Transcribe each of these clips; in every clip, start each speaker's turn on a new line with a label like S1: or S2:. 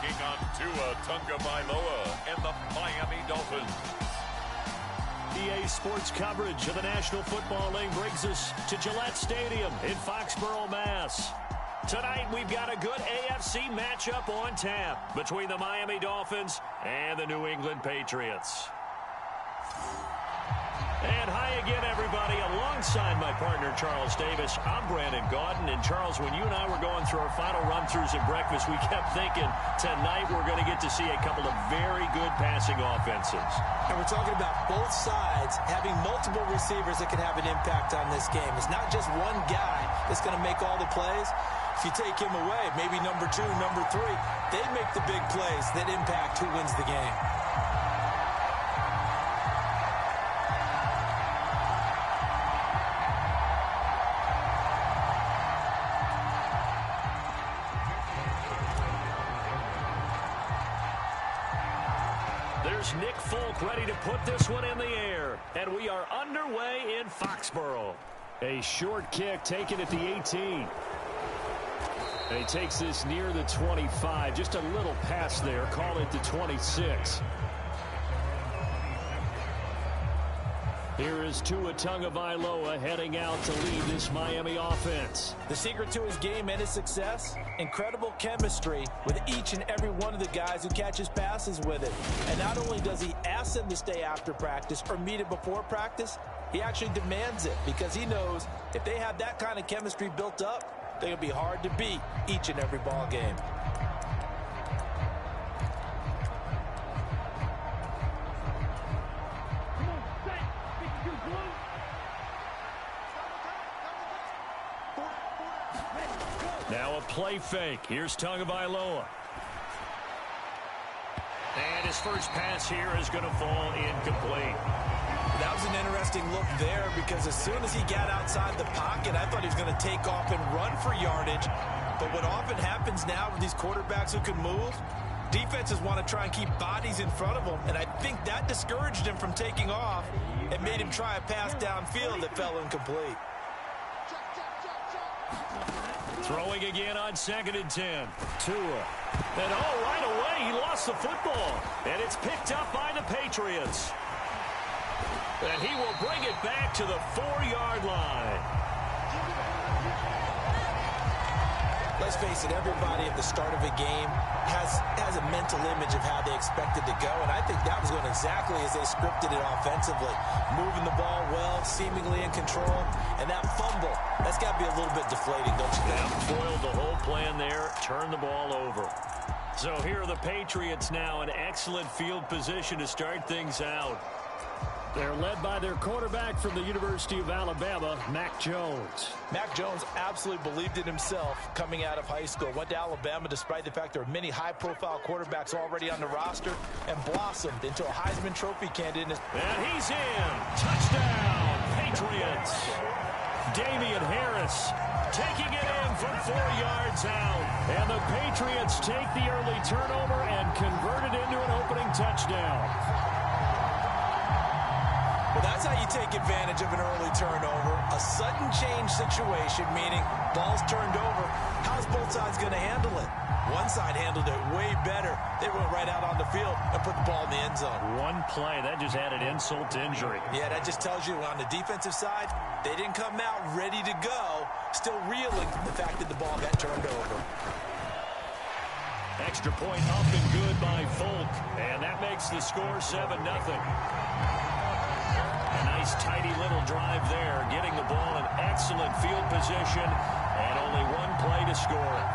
S1: taking on Tua Tagovailoa and the Miami Dolphins.
S2: EA Sports coverage of the National Football League brings us to Gillette Stadium in Foxborough, Mass. Tonight, we've got a good AFC matchup on tap between the Miami Dolphins and the New England Patriots. And hi again, everybody. Alongside my partner, Charles Davis, I'm Brandon Gaudin. And, Charles, when you and I were going through our final run-throughs at breakfast, we kept thinking tonight we're going to get to see a couple of very good passing offenses.
S3: And we're talking about both sides having multiple receivers that can have an impact on this game. It's not just one guy that's going to make all the plays. If you take him away, maybe number 2, number 3, they make the big plays that impact who wins the game.
S2: There's Nick Folk ready to put this one in the air. And we are underway in Foxborough. A short kick taken at the 18. And he takes this near the 25. Just a little pass there. Call it the 26. Here is Tua Tagovailoa heading out to lead this Miami offense.
S3: The secret to his game and his success, incredible chemistry with each and every one of the guys who catches passes with it. And not only does he ask them to stay after practice or meet it before practice, he actually demands it because he knows if they have that kind of chemistry built up, they're going to be hard to beat each and every ball game.
S2: Now a play fake. Here's Tagovailoa. And his first pass here is going to fall incomplete.
S3: That was an interesting look there because as soon as he got outside the pocket, I thought he was going to take off and run for yardage. But what often happens now with these quarterbacks who can move, defenses want to try and keep bodies in front of them. And I think that discouraged him from taking off and made him try a pass downfield that fell incomplete.
S2: Throwing again on 2nd and 10. Tua. And right away, he lost the football. And it's picked up by the Patriots. And he will bring it back to the 4-yard line.
S3: Let's face it, everybody at the start of a game has a mental image of how they expect it to go, and I think that was going exactly as they scripted it offensively. Moving the ball well, seemingly in control, and that fumble, that's got to be a little bit deflating, don't you think?
S2: Yeah, foiled the whole plan there, turned the ball over. So here are the Patriots now in excellent field position to start things out. They're led by their quarterback from the University of Alabama, Mac Jones.
S3: Mac Jones absolutely believed in himself coming out of high school. Went to Alabama despite the fact there are many high-profile quarterbacks already on the roster and blossomed into a Heisman Trophy candidate.
S2: And he's in. Touchdown, Patriots. Damian Harris taking it in from 4 yards out. And the Patriots take the early turnover and convert it into an opening touchdown.
S3: Well, that's how you take advantage of an early turnover. A sudden change situation, meaning ball's turned over. How's both sides going to handle it? One side handled it way better. They went right out on the field and put the ball in the end zone.
S2: One play, that just added insult to injury.
S3: Yeah, that just tells you on the defensive side, they didn't come out ready to go, still reeling from the fact that the ball got turned over.
S2: Extra point up and good by Folk, and that makes the score 7-0. A nice, tidy little drive there, getting the ball in excellent field position, and only one play to score it.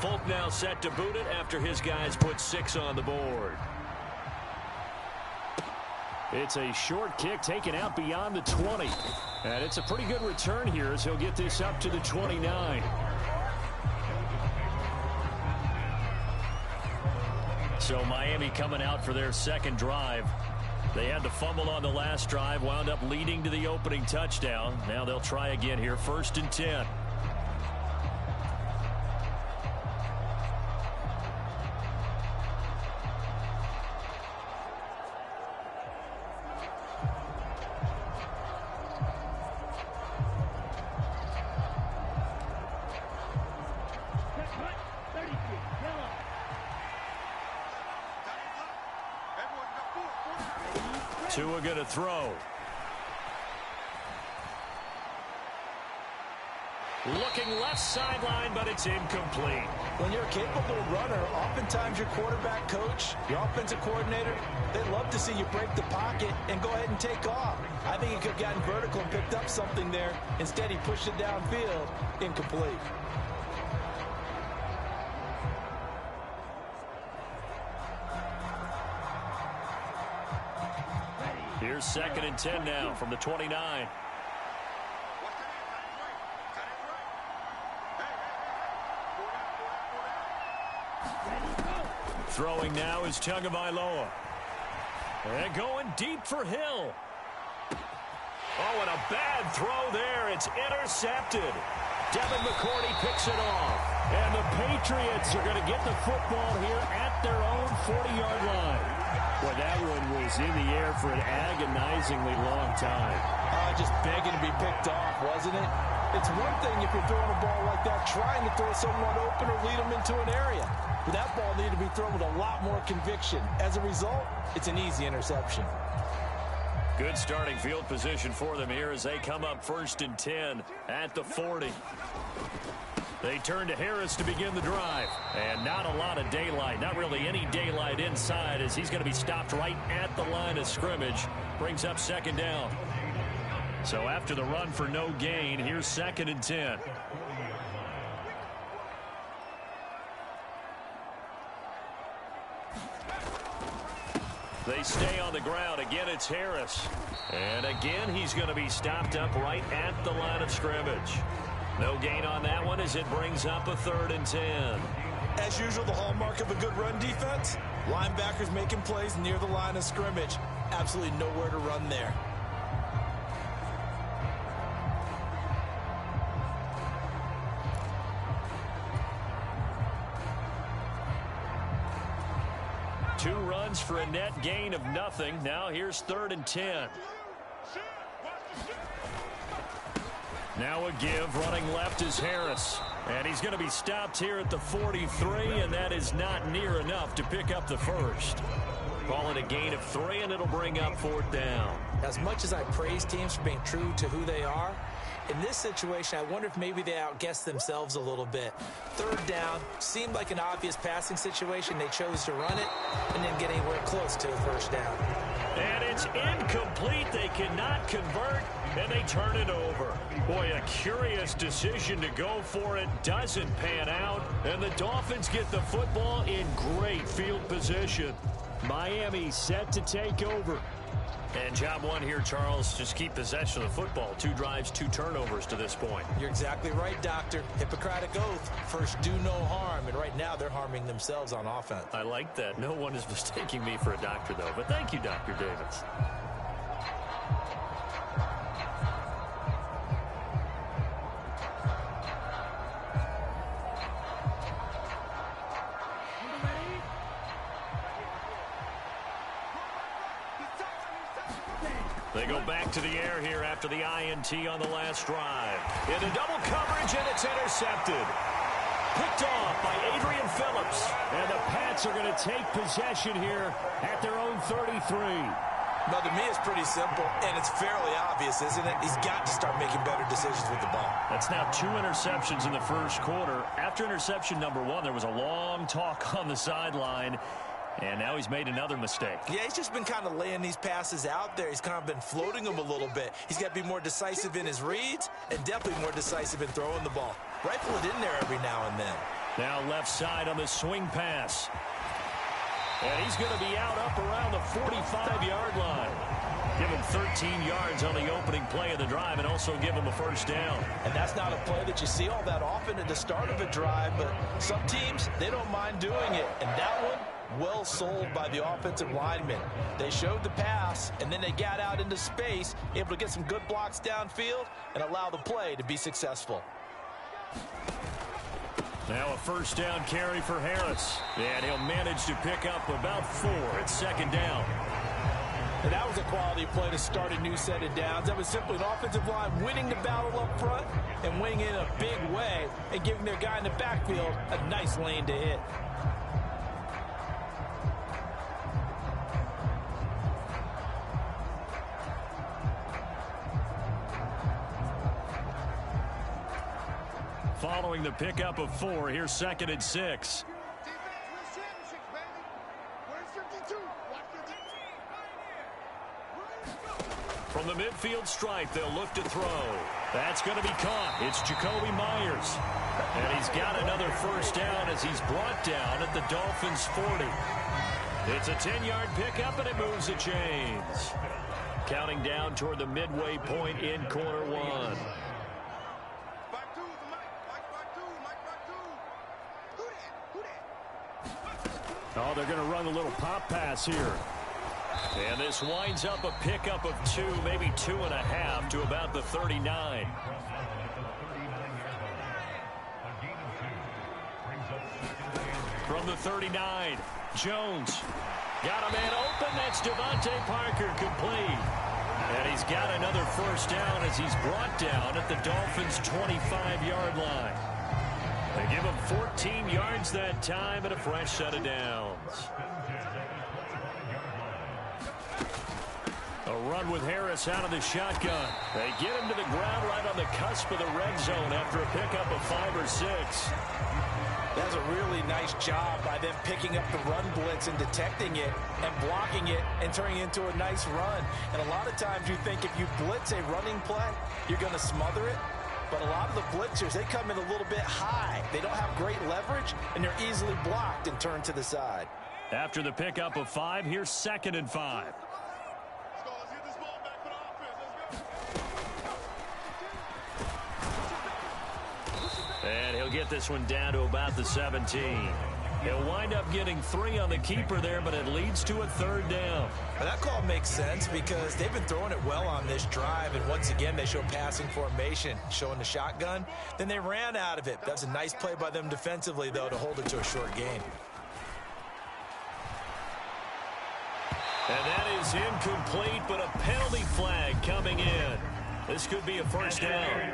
S2: Folk now set to boot it after his guys put 6 on the board. It's a short kick taken out beyond the 20. And it's a pretty good return here as he'll get this up to the 29. So Miami coming out for their second drive. They had the fumble on the last drive, wound up leading to the opening touchdown. Now they'll try again here, 1st and 10. Tua going to throw. Looking left sideline, but it's incomplete.
S3: When you're a capable runner, oftentimes your quarterback coach, your offensive coordinator, they love to see you break the pocket and go ahead and take off. I think he could have gotten vertical and picked up something there. Instead, he pushed it downfield. Incomplete.
S2: Here's 2nd and 10 now from the 29. Throwing now is Tagovailoa. And going deep for Hill. Oh, and a bad throw there. It's intercepted. Devin McCourty picks it off. And the Patriots are going to get the football here at their own 40-yard line. Well, that one was in the air for an agonizingly long time.
S3: Just begging to be picked off, wasn't it? It's one thing if you're throwing a ball like that, trying to throw someone open or lead them into an area. But that ball needed to be thrown with a lot more conviction. As a result, it's an easy interception.
S2: Good starting field position for them here as they come up 1st and 10 at the 40. They turn to Harris to begin the drive. And not a lot of daylight. Not really any daylight inside as he's going to be stopped right at the line of scrimmage. Brings up 2nd down. So after the run for no gain, here's 2nd and 10. They stay on the ground. Again, it's Harris. And again, he's going to be stopped up right at the line of scrimmage. No gain on that one as it brings up a 3rd and 10.
S3: As usual, the hallmark of a good run defense, linebackers making plays near the line of scrimmage. Absolutely nowhere to run there.
S2: Two runs for a net gain of nothing. Now here's 3rd and 10. Now a give. Running left is Harris. And he's going to be stopped here at the 43, and that is not near enough to pick up the first. Call it a gain of 3, and it'll bring up 4th down.
S3: As much as I praise teams for being true to who they are, in this situation, I wonder if maybe they outguessed themselves a little bit. 3rd down seemed like an obvious passing situation. They chose to run it and didn't get anywhere close to the 1st down.
S2: And it's incomplete. They cannot convert, and they turn it over. Boy, a curious decision to go for it. Doesn't pan out, and the Dolphins get the football in great field position. Miami set to take over. And job one here, Charles, just keep possession of the football. 2 drives, 2 turnovers to this point.
S3: You're exactly right, Doctor. Hippocratic oath. First, do no harm. And right now, they're harming themselves on offense.
S2: I like that. No one is mistaking me for a doctor, though. But thank you, Dr. Davis. They go back to the air here after the INT on the last drive. Into double coverage, and it's intercepted. Picked off by Adrian Phillips. And the Pats are going to take possession here at their own 33.
S3: Now, to me, it's pretty simple, and it's fairly obvious, isn't it? He's got to start making better decisions with the ball.
S2: That's now 2 interceptions in the first quarter. After interception number 1, there was a long talk on the sideline. And now he's made another mistake.
S3: Yeah, he's just been kind of laying these passes out there. He's kind of been floating them a little bit. He's got to be more decisive in his reads and definitely more decisive in throwing the ball. Rifle it in there every now and then.
S2: Now left side on the swing pass. And he's going to be out up around the 45-yard line. Give him 13 yards on the opening play of the drive and also give him a first down.
S3: And that's not a play that you see all that often at the start of a drive, but some teams, they don't mind doing it. And that one, well sold by the offensive linemen. They showed the pass, and then they got out into space, able to get some good blocks downfield and allow the play to be successful.
S2: Now a first down carry for Harris. And he'll manage to pick up about 4 at second down.
S3: And that was a quality play to start a new set of downs. That was simply an offensive line winning the battle up front and winning it in a big way and giving their guy in the backfield a nice lane to hit.
S2: Following the pickup of 4, here's 2nd and 6. From the midfield stripe, they'll look to throw. That's going to be caught. It's Jacoby Myers. And he's got another first down as he's brought down at the Dolphins' 40. It's a 10-yard pickup, and it moves the chains. Counting down toward the midway point in quarter 1. Oh, they're going to run a little pop pass here. And this winds up a pickup of 2, maybe 2.5 to about the 39. From the 39, Jones. Got a man open. That's Devontae Parker complete. And he's got another first down as he's brought down at the Dolphins' 25-yard line. They give him 14 yards that time and a fresh set of downs. A run with Harris out of the shotgun. They get him to the ground right on the cusp of the red zone after a pickup of 5 or 6.
S3: That's a really nice job by them picking up the run blitz and detecting it and blocking it and turning it into a nice run. And a lot of times you think if you blitz a running play, you're going to smother it. But a lot of the blitzers, they come in a little bit high. They don't have great leverage, and they're easily blocked and turned to the side.
S2: After the pickup of 5, here's 2nd and 5. And he'll get this one down to about the 17. He'll wind up getting 3 on the keeper there, but it leads to a 3rd down.
S3: Now that call makes sense because they've been throwing it well on this drive, and once again they show passing formation, showing the shotgun. Then they ran out of it. That's a nice play by them defensively, though, to hold it to a short gain.
S2: And that is incomplete, but a penalty flag coming in. This could be a first down.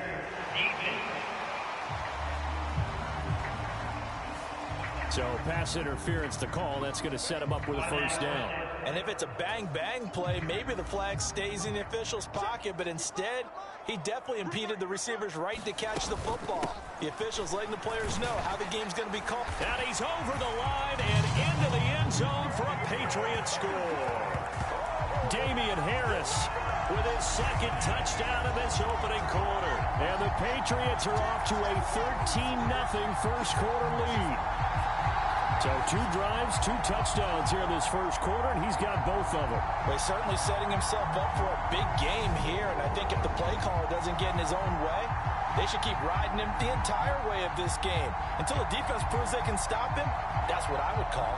S2: So pass interference to call. That's going to set him up with a first down.
S3: And if it's a bang-bang play, maybe the flag stays in the official's pocket, but instead, he definitely impeded the receiver's right to catch the football. The official's letting the players know how the game's going to be called.
S2: And he's over the line and into the end zone for a Patriot score. Damian Harris with his 2nd touchdown in this opening quarter. And the Patriots are off to a 13-0 first quarter lead. So 2 drives, 2 touchdowns here in this first quarter, and he's got both of them.
S3: Well, he's certainly setting himself up for a big game here, and I think if the play caller doesn't get in his own way, they should keep riding him the entire way of this game. Until the defense proves they can stop him, that's what I would call.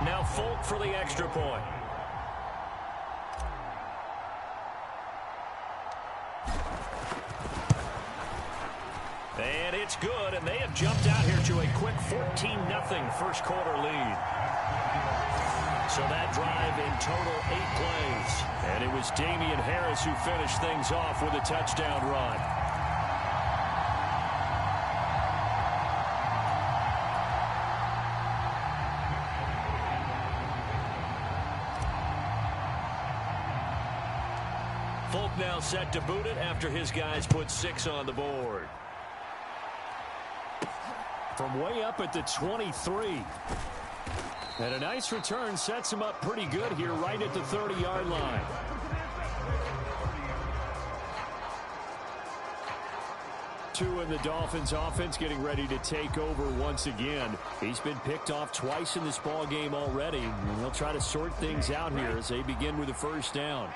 S2: Now Folk for the extra point. And it's good, and they have jumped out here to a quick 14-0 first quarter lead. So that drive in total 8 plays. And it was Damian Harris who finished things off with a touchdown run. Folk now set to boot it after his guys put 6 on the board. From way up at the 23. And a nice return sets him up pretty good here right at the 30-yard line. Two in the Dolphins offense getting ready to take over once again. He's been picked off twice in this ball game already. And they'll try to sort things out here as they begin with a first down.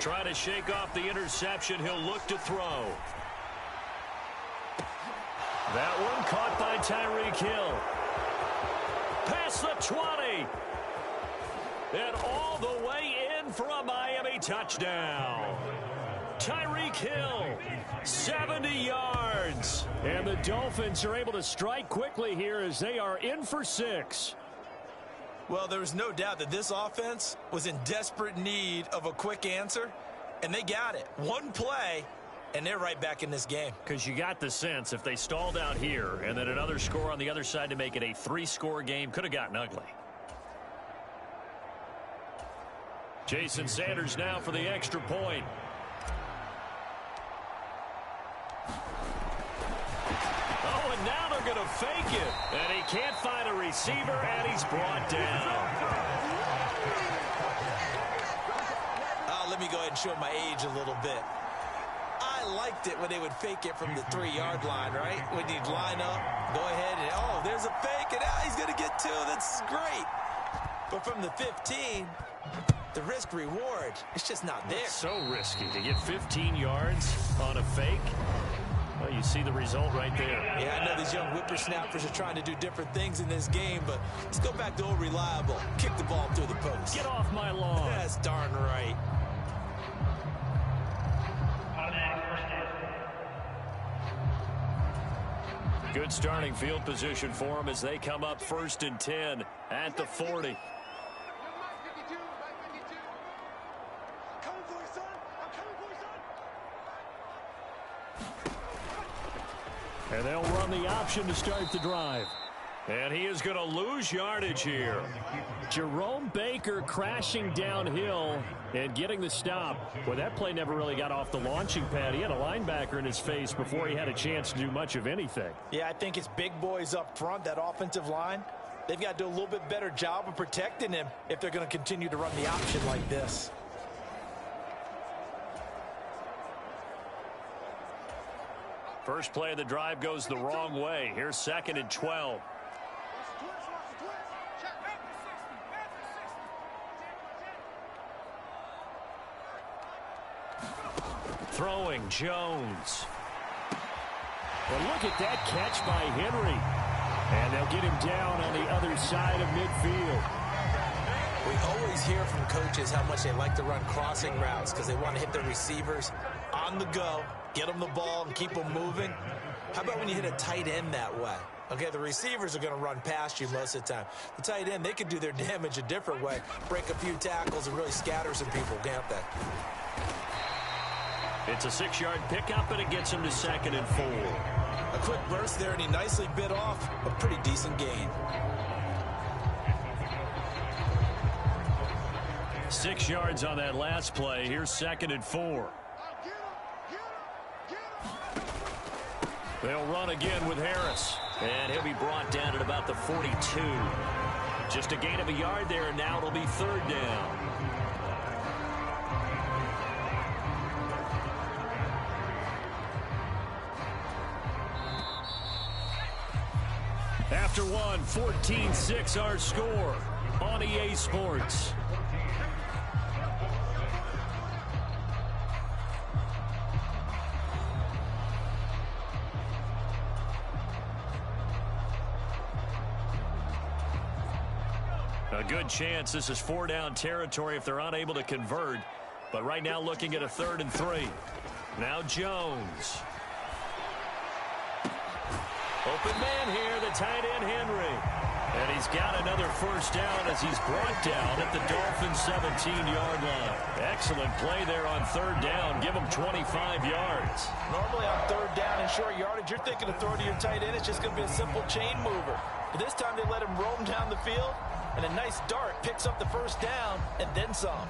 S2: Trying to shake off the interception. He'll look to throw. That one caught by Tyreek Hill. Past the 20. And all the way in for a Miami touchdown. Tyreek Hill, 70 yards. And the Dolphins are able to strike quickly here as they are in for 6.
S3: Well, there was no doubt that this offense was in desperate need of a quick answer, and they got it. One play, and they're right back in this game.
S2: Because you got the sense if they stalled out here and then another score on the other side to make it a 3-score game, could have gotten ugly. Jason Sanders now for the extra point. Oh, and now they're going to fake it. And he can't find a receiver, and he's brought down.
S3: Let me go ahead and show my age a little bit. I liked it when they would fake it from the 3-yard line, right? When you'd line up, go ahead, and oh, there's a fake, and he's going to get 2. That's great. But from the 15, the risk-reward, it's just not there.
S2: It's so risky to get 15 yards on a fake. Well, you see the result right there.
S3: Yeah, I know these young whippersnappers are trying to do different things in this game, but let's go back to old reliable. Kick the ball through the post.
S2: Get off my lawn.
S3: That's darn right.
S2: Good starting field position for them as they come up 1st and 10 at the 40. And they'll run the option to start the drive. And he is going to lose yardage here. Jerome Baker crashing downhill and getting the stop. Well, that play never really got off the launching pad. He had a linebacker in his face before he had a chance to do much of anything.
S3: Yeah, I think it's big boys up front, that offensive line. They've got to do a little bit better job of protecting him if they're going to continue to run the option like this.
S2: First play of the drive goes the wrong way. Here's 2nd and 12. Throwing Jones. Well, look at that catch by Henry. And they'll get him down on the other side of midfield.
S3: We always hear from coaches how much they like to run crossing routes because they want to hit their receivers on the go, get them the ball, and keep them moving. How about when you hit a tight end that way? Okay, the receivers are going to run past you most of the time. The tight end, they can do their damage a different way, break a few tackles and really scatter some people, can't they?
S2: It's a 6-yard pickup, and it gets him to 2nd and 4.
S3: A quick burst there, and he nicely bit off a pretty decent gain.
S2: 6 yards on that last play. Here's 2nd and 4. They'll run again with Harris. And he'll be brought down at about the 42. Just a gain of a yard there, and now it'll be 3rd down. After one, 14-6 our score on EA Sports. A good chance this is 4-down territory if they're unable to convert. But right now looking at a 3rd and 3. Now Jones. Open man here, the tight end Henry. And he's got another first down as he's brought down at the Dolphins' 17-yard line. Excellent play there on 3rd down. Give him 25 yards.
S3: Normally on 3rd down and short yardage, you're thinking of throwing to your tight end. It's just going to be a simple chain mover. But this time they let him roam down the field, and a nice dart picks up the first down and then some.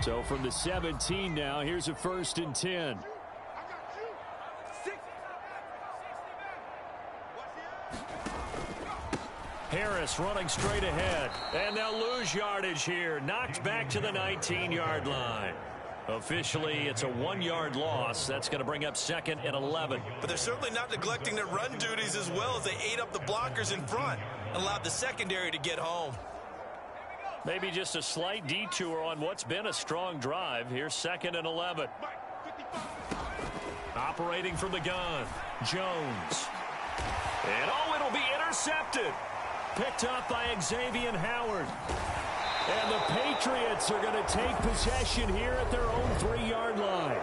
S2: So from the 17 now, here's a 1st and 10. Harris running straight ahead. And they'll lose yardage here. Knocked back to the 19-yard line. Officially, it's a 1-yard loss. That's going to bring up 2nd and 11.
S3: But they're certainly not neglecting their run duties as well as they ate up the blockers in front and allowed the secondary to get home.
S2: Maybe just a slight detour on what's been a strong drive. Here's 2nd and 11. Operating from the gun, Jones. And it'll be intercepted. Picked up by Xavier Howard. And the Patriots are going to take possession here at their own 3-yard line.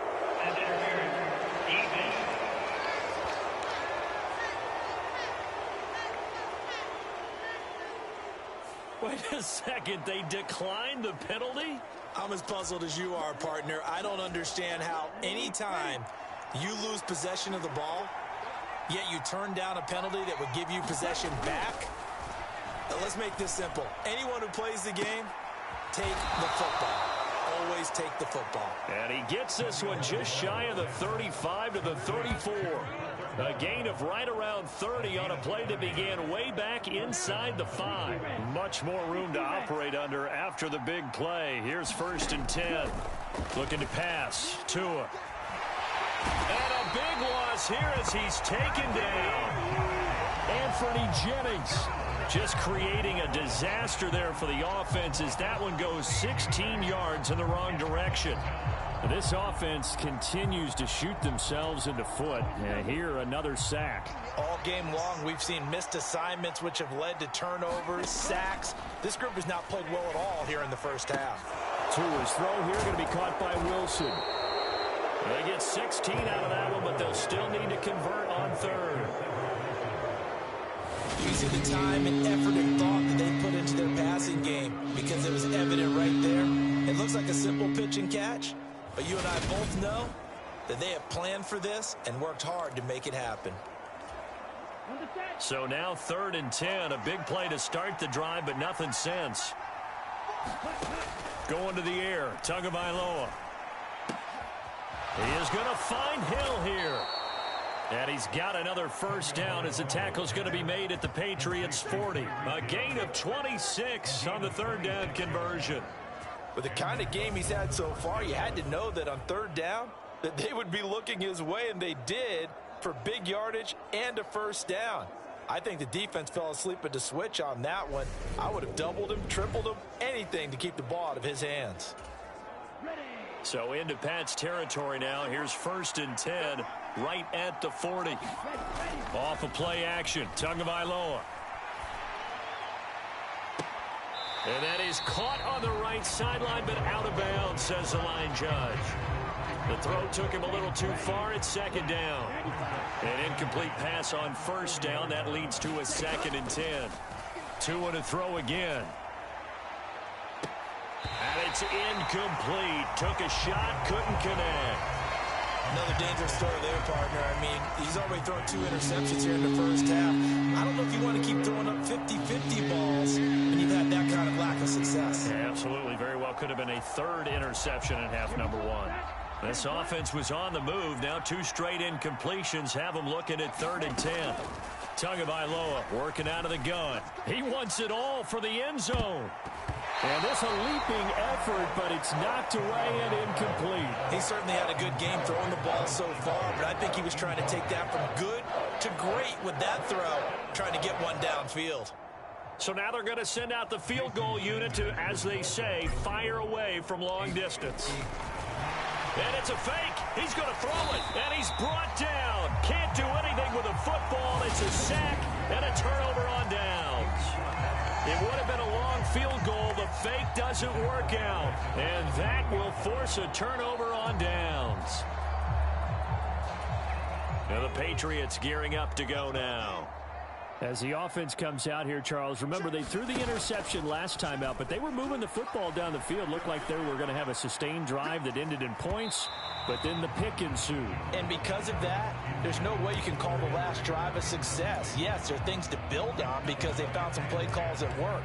S2: Wait a second, they declined the penalty?
S3: I'm as puzzled as you are, partner. I don't understand how anytime you lose possession of the ball, yet you turn down a penalty that would give you possession back. Let's make this simple. Anyone who plays the game, take the football. Always take the football.
S2: And he gets this one just shy of the 35 to the 34. A gain of right around 30 on a play that began way back inside the 5. Much more room to operate under after the big play. Here's 1st and 10. Looking to pass. Tua. And a big loss here as he's taken down. Anthony Jennings just creating a disaster there for the offense as that one goes 16 yards in the wrong direction. This offense continues to shoot themselves in the foot. And here, another sack.
S3: All game long, we've seen missed assignments, which have led to turnovers, sacks. This group has not played well at all here in the first half.
S2: Tua's throw here going to be caught by Wilson. They get 16 out of that one, but they'll still need to convert on 3rd.
S3: You see the time and effort and thought that they put into their passing game because it was evident right there. It looks like a simple pitch and catch, but you and I both know that they have planned for this and worked hard to make it happen.
S2: So now 3rd and 10, a big play to start the drive, but nothing since. Going to the air, Tagovailoa. He is going to find Hill here. And he's got another first down as the tackle's going to be made at the Patriots' 40. A gain of 26 on the 3rd down conversion.
S3: With the kind of game he's had so far, you had to know that on 3rd down that they would be looking his way, and they did, for big yardage and a first down. I think the defense fell asleep at the switch on that one. I would have doubled him, tripled him, anything to keep the ball out of his hands.
S2: So into Pat's territory now. Here's 1st and 10 right at the 40. Off of play action, Tagovailoa. And that is caught on the right sideline, but out of bounds, says the line judge. The throw took him a little too far. It's 2nd down. An incomplete pass on 1st down. That leads to a 2nd and 10. Tua to throw again. And it's incomplete. Took a shot, couldn't connect.
S3: Another dangerous throw there, partner. I mean, he's already thrown 2 interceptions here in the first half. I don't know if you want to keep throwing up 50-50 balls when you've had that kind of lack of success.
S2: Yeah, absolutely. Very well could have been a 3rd interception in half number 1. This offense was on the move. Now 2 straight incompletions have them looking at 3rd and 10. Tagovailoa working out of the gun. He wants it all for the end zone. And this a leaping effort, but it's knocked away and incomplete.
S3: He certainly had a good game throwing the ball so far, but I think he was trying to take that from good to great with that throw, trying to get one downfield.
S2: So now they're going to send out the field goal unit to, as they say, fire away from long distance. And it's a fake. He's going to throw it, and he's brought down. Can't do anything with a football. It's a sack and a turnover on downs. It would have been a long field goal. The fake doesn't work out, and that will force a turnover on downs. Now the Patriots gearing up to go now. As the offense comes out here, Charles, remember they threw the interception last time out, but they were moving the football down the field. Looked like they were going to have a sustained drive that ended in points, but then the pick ensued.
S3: And because of that, there's no way you can call the last drive a success. Yes, there are things to build on because they found some play calls that work.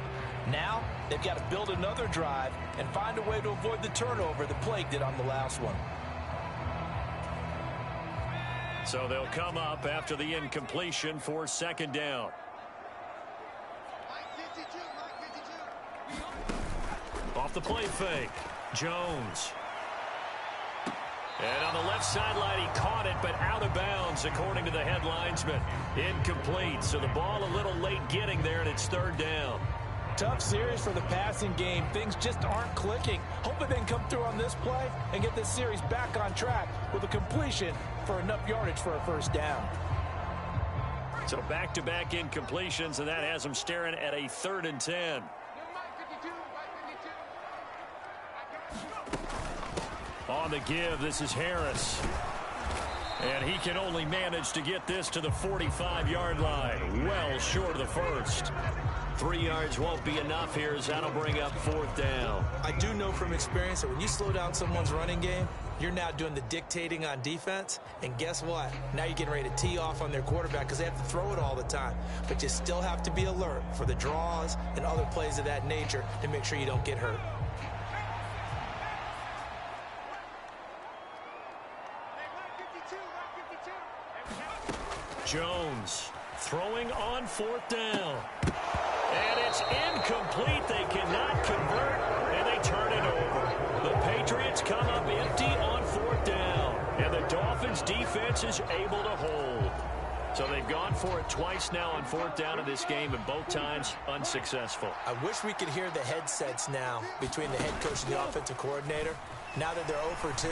S3: Now, they've got to build another drive and find a way to avoid the turnover that plagued it on the last one.
S2: So they'll come up after the incompletion for 2nd down. Off the play fake, Jones. And on the left sideline, he caught it, but out of bounds, according to the head linesman. Incomplete, so the ball a little late getting there, and it's third down.
S3: Tough series for the passing game. Things just aren't clicking. Hoping they can come through on this play and get this series back on track with a completion for enough yardage for a first down.
S2: So back-to-back incompletions, and that has them staring at a 3rd and 10. On the give, this is Harris. And he can only manage to get this to the 45-yard line. Well short of the first. 3 yards won't be enough here as that'll bring up 4th down.
S3: I do know from experience that when you slow down someone's running game, you're now doing the dictating on defense. And guess what? Now you're getting ready to tee off on their quarterback because they have to throw it all the time. But you still have to be alert for the draws and other plays of that nature to make sure you don't get hurt.
S2: Jones throwing on 4th down. And it's incomplete. They cannot convert, and they turn it over. The Patriots come up empty on 4th down, and the Dolphins' defense is able to hold. So they've gone for it twice now on 4th down in this game, and both times unsuccessful.
S3: I wish we could hear the headsets now between the head coach and the offensive coordinator. Now that they're 0 for 2,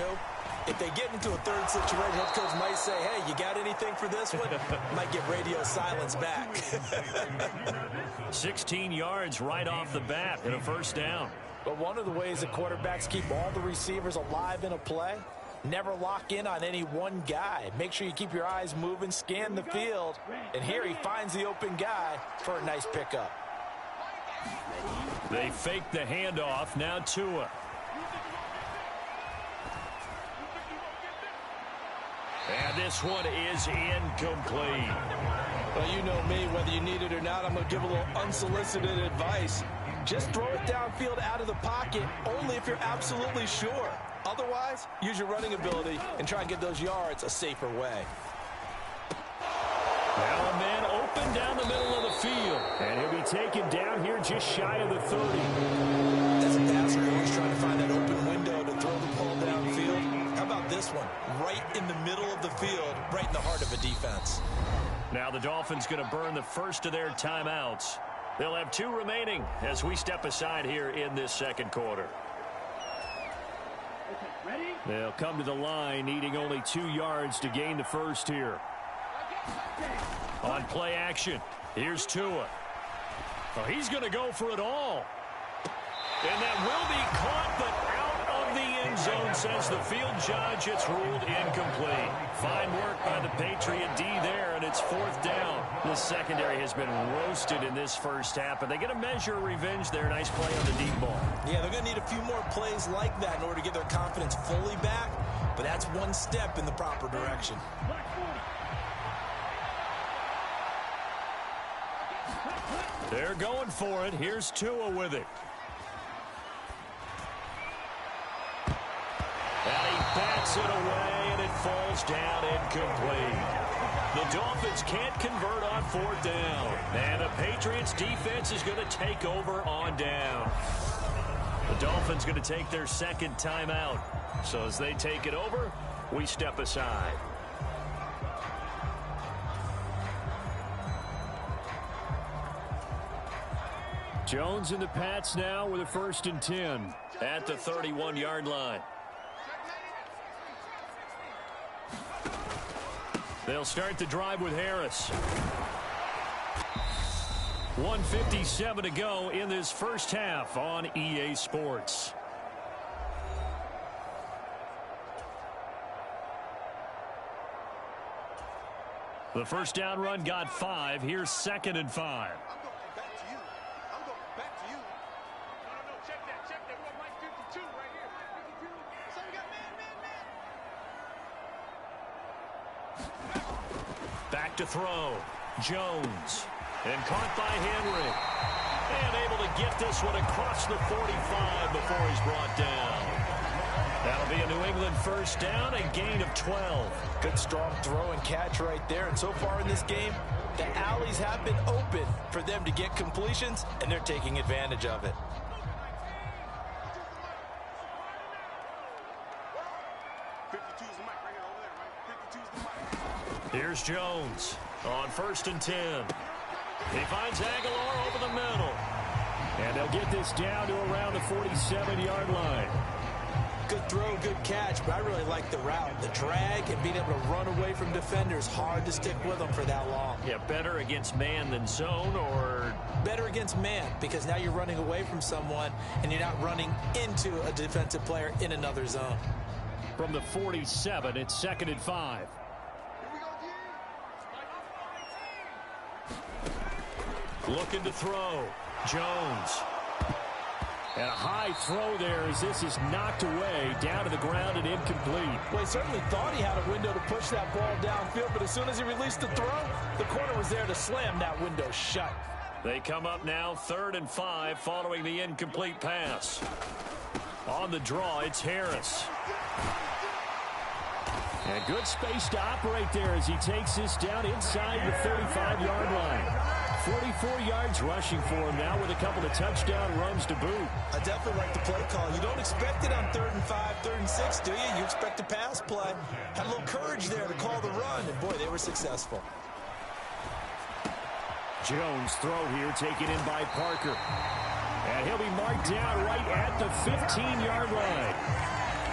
S3: if they get into a third situation, head coach might say, hey, you got anything for this one? Might get radio silence back.
S2: 16 yards right off the bat and a first down.
S3: But one of the ways that quarterbacks keep all the receivers alive in a play, never lock in on any one guy. Make sure you keep your eyes moving, scan the field. And here he finds the open guy for a nice pickup.
S2: They fake the handoff. Now Tua. And this one is incomplete.
S3: Well, you know me, whether you need it or not, I'm going to give a little unsolicited advice. Just throw it downfield out of the pocket, only if you're absolutely sure. Otherwise, use your running ability and try and get those yards a safer way.
S2: Now a man open down the middle of the field. And he'll be taken down here just shy of the 30.
S3: As a passer, you're always trying to find that open window to throw the ball downfield. How about this one? Right in the middle of the field, right in the heart of a defense.
S2: Now the Dolphins going to burn the first of their timeouts. They'll have 2 remaining as we step aside here in this second quarter. They'll come to the line needing only 2 yards to gain the first here. On play action, here's Tua. Oh, he's going to go for it all. And that will be caught, but out of the end zone, says the field judge. It's ruled incomplete. Fine work by the Patriot D there, and it's 4th down. The secondary has been roasted in this first half, but they get a measure of revenge there. Nice play on the deep ball.
S3: Yeah, they're going to need a few more plays like that in order to get their confidence fully back, but that's one step in the proper direction.
S2: They're going for it. Here's Tua with it. And he bats it away, and it falls down incomplete. The Dolphins can't convert on 4th down. And the Patriots defense is going to take over on down. The Dolphins going to take their second timeout. So as they take it over, we step aside. Jones and the Pats now with a 1st and 10 at the 31-yard line. They'll start the drive with Harris. 1:57 to go in this first half on EA Sports. The first down run got 5. Here's 2nd and 5. Back to throw. Jones. And caught by Henry. And able to get this one across the 45 before he's brought down. That'll be a New England first down, a gain of 12.
S3: Good strong throw and catch right there. And so far in this game, the alleys have been open for them to get completions, and they're taking advantage of it.
S2: Here's Jones on 1st and 10. He finds Aguilar over the middle. And they'll get this down to around the 47-yard line.
S3: Good throw, good catch, but I really like the route. The drag and being able to run away from defenders, hard to stick with them for that long.
S2: Yeah, better against man than zone, or?
S3: Better against man, because now you're running away from someone and you're not running into a defensive player in another zone.
S2: From the 47, it's 2nd and 5. Looking to throw. Jones. And a high throw there as this is knocked away down to the ground and incomplete.
S3: Well, he certainly thought he had a window to push that ball downfield, but as soon as he released the throw, the corner was there to slam that window shut.
S2: They come up now 3rd and 5 following the incomplete pass. On the draw, it's Harris. And good space to operate there as he takes this down inside the 35-yard line. 44 yards rushing for him now with a couple of touchdown runs to boot.
S3: I definitely like the play call. You don't expect it on 3rd and 5, 3rd and 6, do you? You expect a pass play. Had a little courage there to call the run, and boy, they were successful.
S2: Jones throw here taken in by Parker. And he'll be marked down right at the 15-yard line.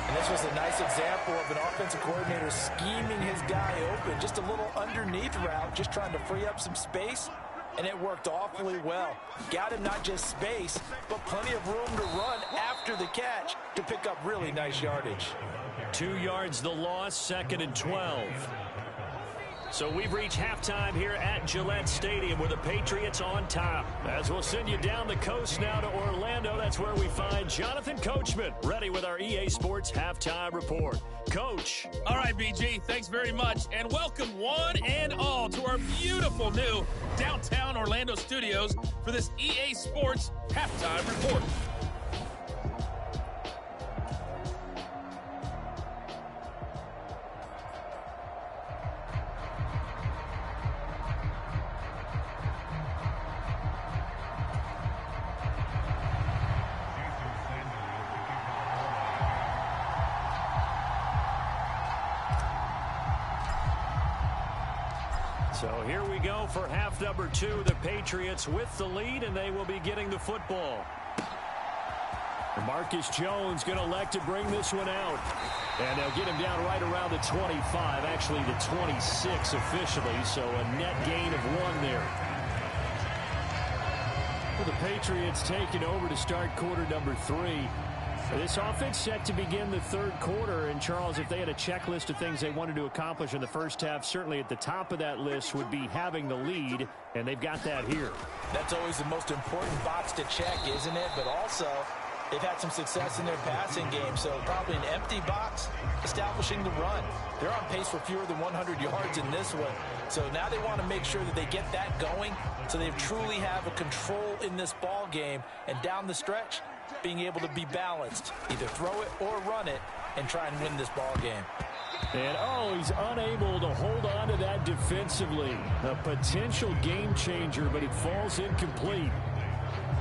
S3: And this was a nice example of an offensive coordinator scheming his guy open. Just a little underneath route, just trying to free up some space. And it worked awfully well. Got him not just space, but plenty of room to run after the catch to pick up really nice yardage.
S2: 2 yards the loss, 2nd and 12. So we've reached halftime here at Gillette Stadium with the Patriots on top. As we'll send you down the coast now to Orlando, that's where we find Jonathan Coachman ready with our EA Sports Halftime Report. Coach.
S4: All right, BG, thanks very much. And welcome one and all to our beautiful new downtown Orlando studios for this EA Sports Halftime Report.
S2: So here we go for half number 2. The Patriots with the lead, and they will be getting the football. Marcus Jones going to elect to bring this one out. And they'll get him down right around the 25, actually the 26 officially, so a net gain of 1 there. Well, the Patriots taking over to start quarter number 3. This offense set to begin the 3rd quarter, and Charles, if they had a checklist of things they wanted to accomplish in the first half, certainly at the top of that list would be having the lead, and they've got that here.
S3: That's always the most important box to check, isn't it? But also, they've had some success in their passing game, so probably an empty box establishing the run. They're on pace for fewer than 100 yards in this one, so now they want to make sure that they get that going so they truly have a control in this ball game, and down the stretch, being able to be balanced, either throw it or run it, and try and win this ball game.
S2: And, he's unable to hold on to that defensively. A potential game changer, but it falls incomplete.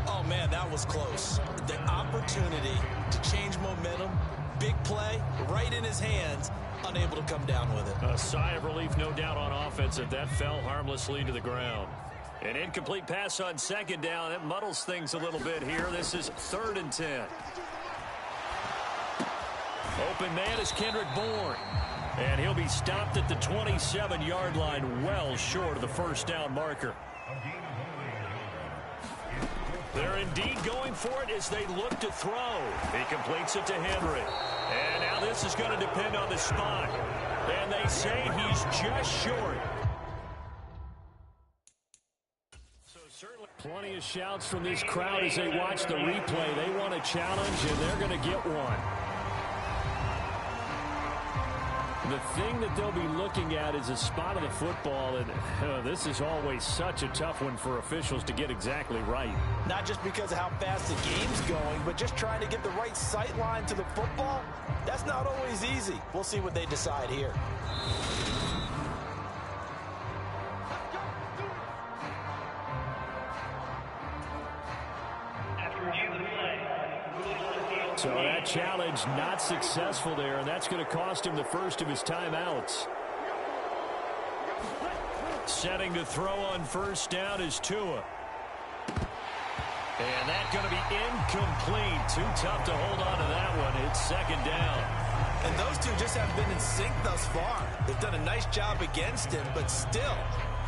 S3: Oh, man, that was close. The opportunity to change momentum, big play, right in his hands, unable to come down with it.
S2: A sigh of relief, no doubt, on offense if that fell harmlessly to the ground. An incomplete pass on 2nd down. It muddles things a little bit here. This is 3rd and 10. Open man is Kendrick Bourne. And he'll be stopped at the 27-yard line, well short of the 1st down marker. They're indeed going for it as they look to throw. He completes it to Henry. And now this is going to depend on the spot. And they say he's just short. Plenty of shouts from this crowd as they watch the replay. They want a challenge, and they're going to get one. The thing that they'll be looking at is a spot of the football, and this is always such a tough one for officials to get exactly right.
S3: Not just because of how fast the game's going, but just trying to get the right sight line to the football. That's not always easy. We'll see what they decide here.
S2: So that challenge not successful there, and that's going to cost him the first of his timeouts. Setting to throw on first down is Tua. And that's going to be incomplete. Too tough to hold on to that one. It's second down.
S3: And those two just haven't been in sync thus far. They've done a nice job against him, but still,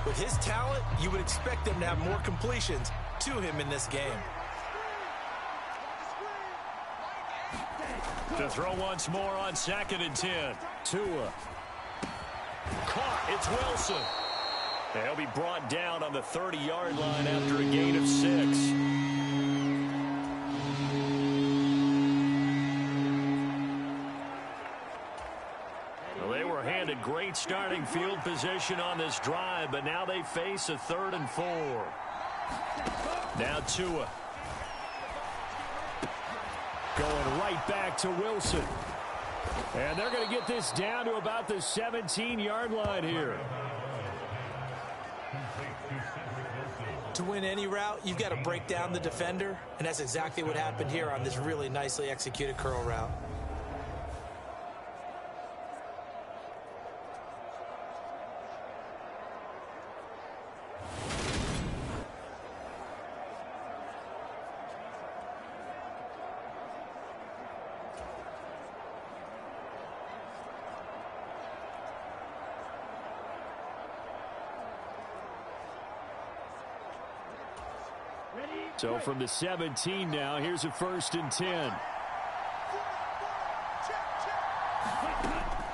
S3: with his talent, you would expect them to have more completions to him in this game.
S2: To throw once more on 2nd and 10. Tua. Caught. It's Wilson. He'll be brought down on the 30-yard line after a gain of 6. Well, they were handed great starting field position on this drive, but now they face a 3rd and 4. Now Tua. Going right back to Wilson. And they're going to get this down to about the 17-yard line here.
S3: To win any route, you've got to break down the defender, and that's exactly what happened here on this really nicely executed curl route.
S2: So from the 17 now, here's a 1st and 10.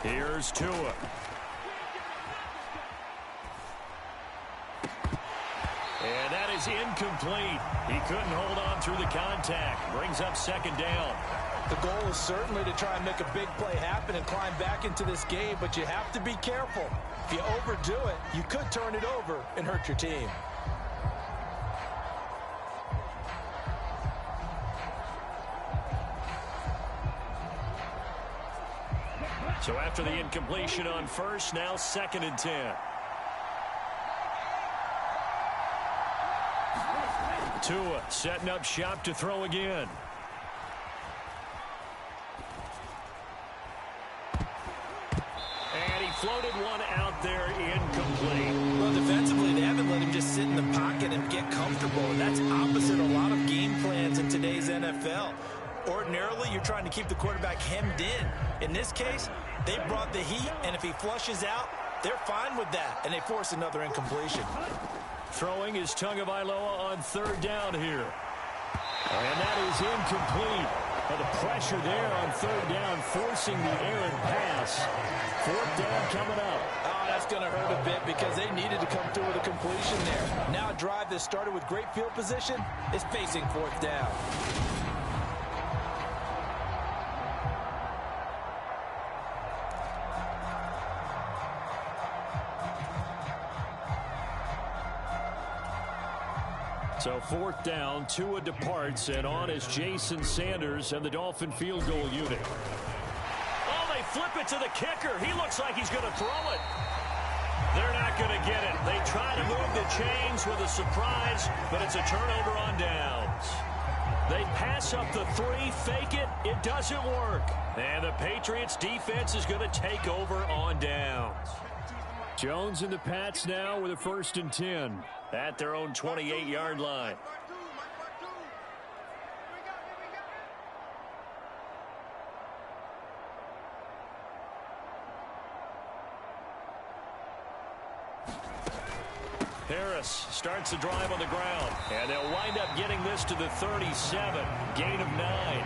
S2: Here's Tua. And that is incomplete. He couldn't hold on through the contact. Brings up 2nd down.
S3: The goal is certainly to try and make a big play happen and climb back into this game, but you have to be careful. If you overdo it, you could turn it over and hurt your team.
S2: So after the incompletion on first, now 2nd and 10. Tua setting up shop to throw again. And he floated one out there, incomplete.
S3: Well, defensively, they haven't let him just sit in the pocket and get comfortable, and that's opposite a lot of game plans in today's NFL. Ordinarily, you're trying to keep the quarterback hemmed in. In this case, they brought the heat, and if he flushes out, they're fine with that, and they force another incompletion.
S2: Throwing is Tagovailoa on 3rd down here. And that is incomplete. But the pressure there on 3rd down, forcing the errant pass. 4th down coming up.
S3: Oh, that's going to hurt a bit because they needed to come through with a completion there. Now a drive that started with great field position is facing 4th down.
S2: So 4th down, Tua departs, and on is Jason Sanders and the Dolphin field goal unit. Oh, they flip it to the kicker. He looks like he's going to throw it. They're not going to get it. They try to move the chains with a surprise, but it's a turnover on downs. They pass up the 3, fake it. It doesn't work. And the Patriots defense is going to take over on downs. Jones and the Pats now with a 1st and 10 at their own 28-yard line. Harris starts the drive on the ground, and they'll wind up getting this to the 37, gain of 9.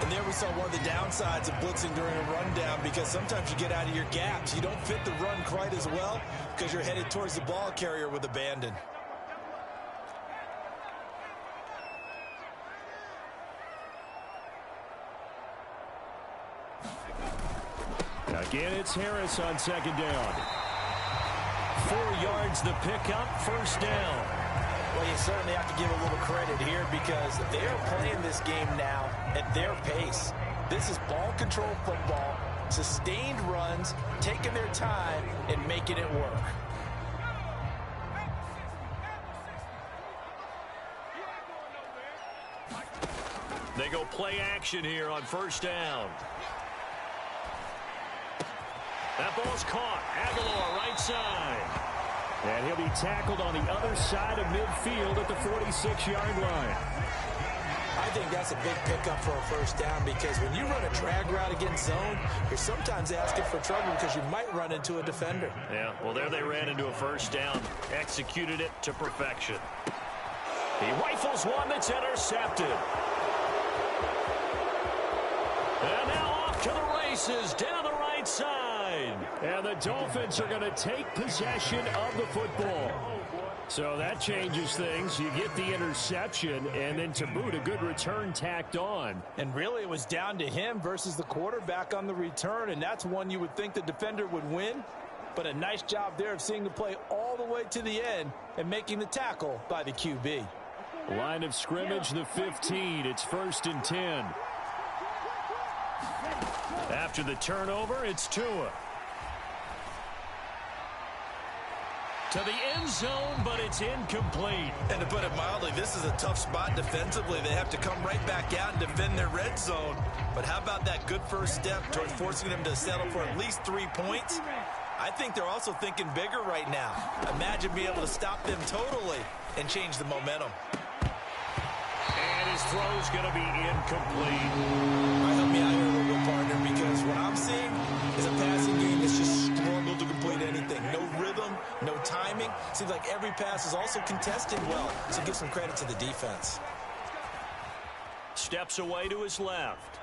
S3: And there we saw one of the downsides of blitzing during a rundown, because sometimes you get out of your gaps. You don't fit the run quite as well because you're headed towards the ball carrier with abandon.
S2: Again, it's Harris on 2nd down. 4 yards the pickup, 1st down.
S3: Well, you certainly have to give a little credit here because they are playing this game now at their pace. This is ball control football, sustained runs, taking their time and making it work.
S2: They go play action here on first down. That ball's caught. Aguilar right side. And he'll be tackled on the other side of midfield at the 46-yard line.
S3: I think that's a big pickup for a first down because when you run a drag route against zone, you're sometimes asking for trouble because you might run into a defender.
S2: Yeah, well, there they ran into a first down. Executed it to perfection. He rifles one that's intercepted. And now off to the races down the right side. And the Dolphins are going to take possession of the football. So that changes things. You get the interception, and then to boot, a good return tacked on.
S3: And really, it was down to him versus the quarterback on the return, and that's one you would think the defender would win. But a nice job there of seeing the play all the way to the end and making the tackle by the QB.
S2: Line of scrimmage, the 15. It's 1st and 10. After the turnover, it's Tua. To the end zone, but it's incomplete.
S3: And to put it mildly, this is a tough spot defensively. They have to come right back out and defend their red zone. But how about that good first step towards forcing them to settle for at least 3 points? I think they're also thinking bigger right now. Imagine being able to stop them totally and change the momentum.
S2: And his throw's going to be incomplete.
S3: Help me out here a little bit, partner, because what I'm seeing is a passing game that's just struggled to complete anything. No rhythm, no timing. Seems like every pass is also contested well, so give some credit to the defense.
S2: Steps away to his left.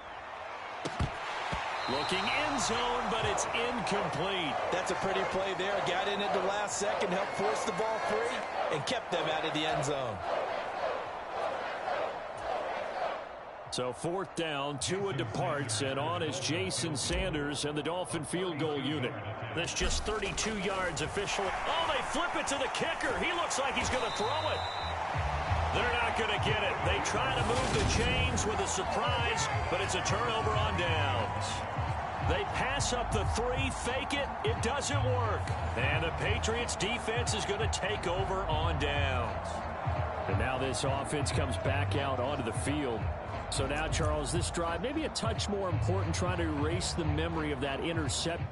S2: Looking end zone, but it's incomplete.
S3: That's a pretty play there. Got in at the last second, helped force the ball free, and kept them out of the end zone.
S2: So 4th down, Tua departs, and on is Jason Sanders and the Dolphin field goal unit. That's just 32 yards official. Oh, they flip it to the kicker. He looks like he's going to throw it. They're not going to get it. They try to move the chains with a surprise, but it's a turnover on downs. They pass up the 3, fake it. It doesn't work. And the Patriots defense is going to take over on downs. And now this offense comes back out onto the field. So now, Charles, this drive, maybe a touch more important, trying to erase the memory of that interception.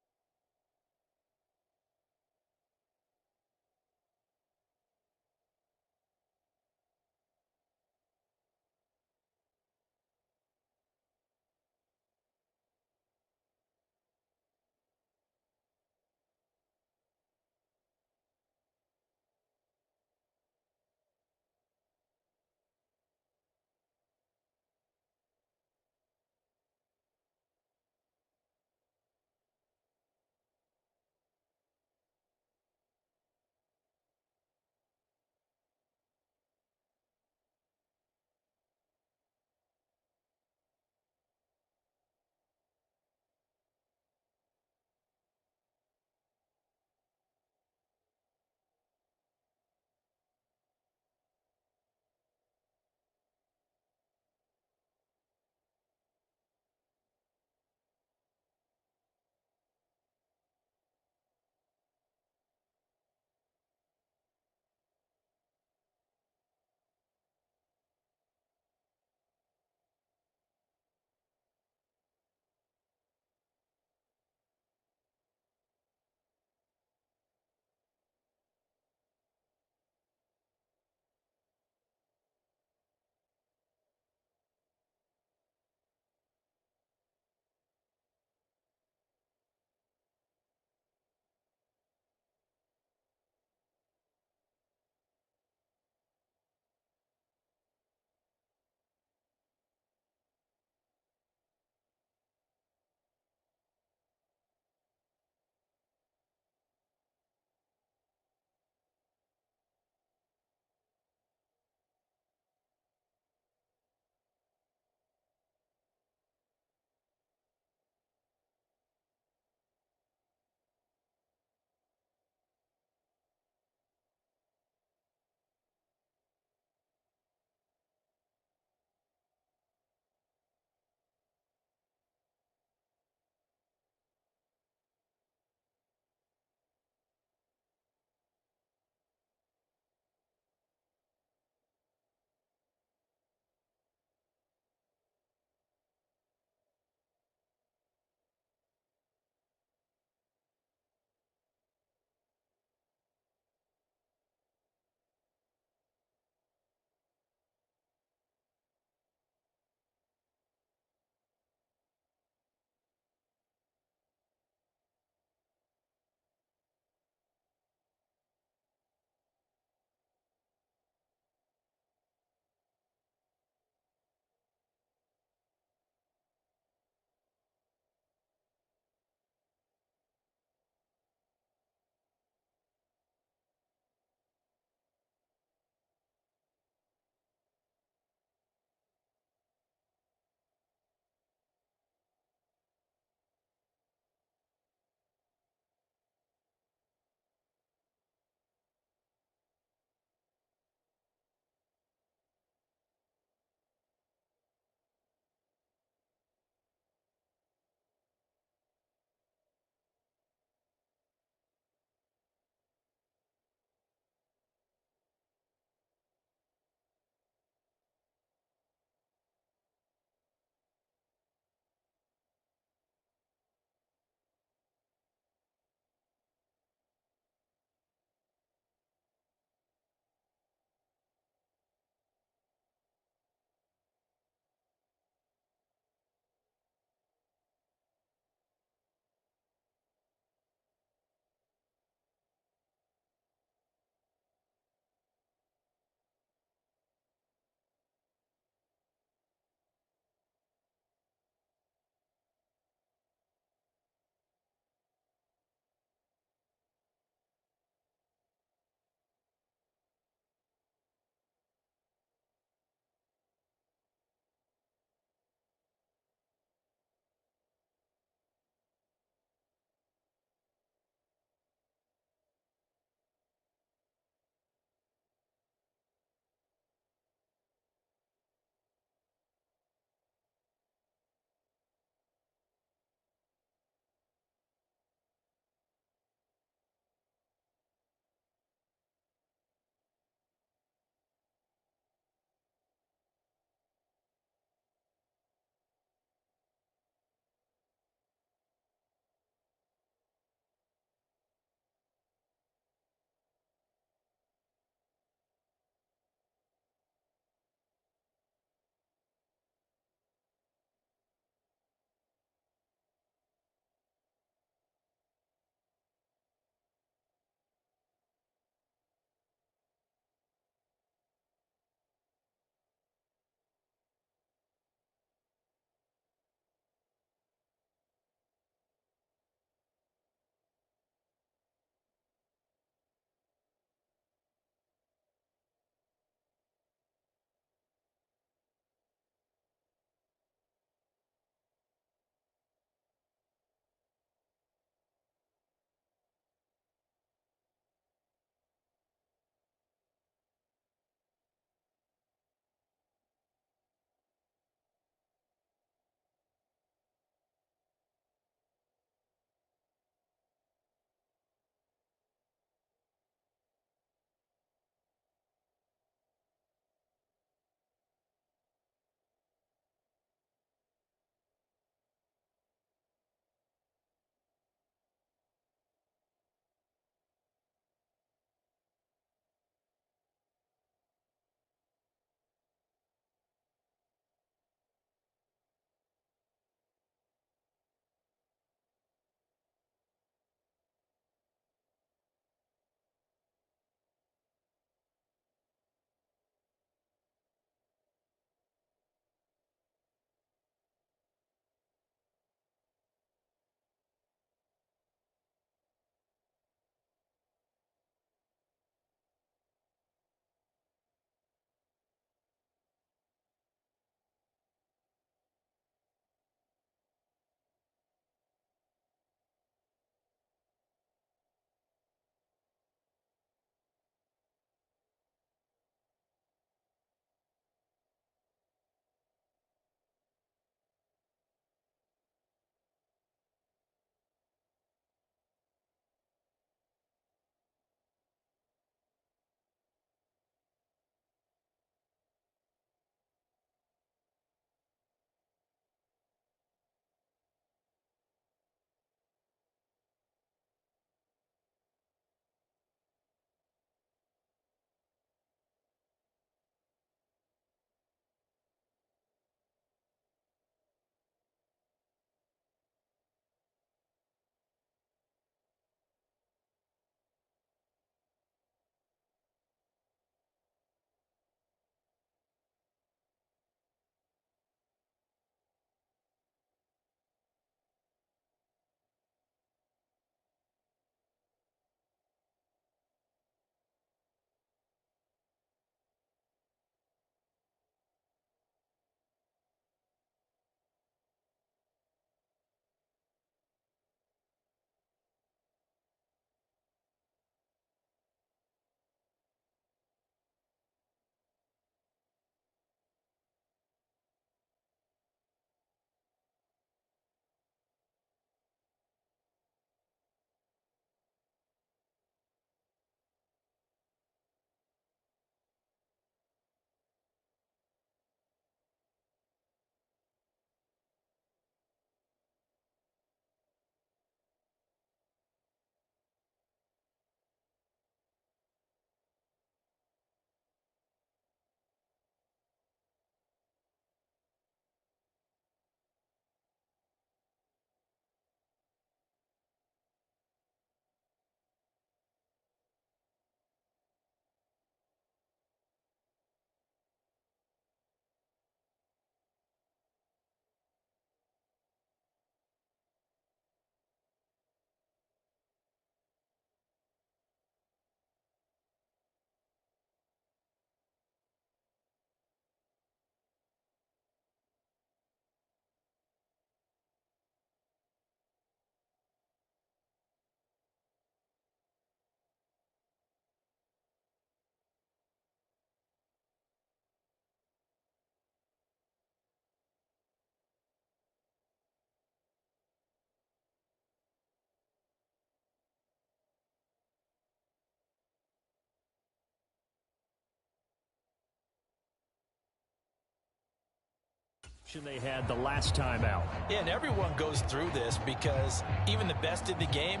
S2: They had the last time out.
S3: Yeah, and everyone goes through this because even the best in the game,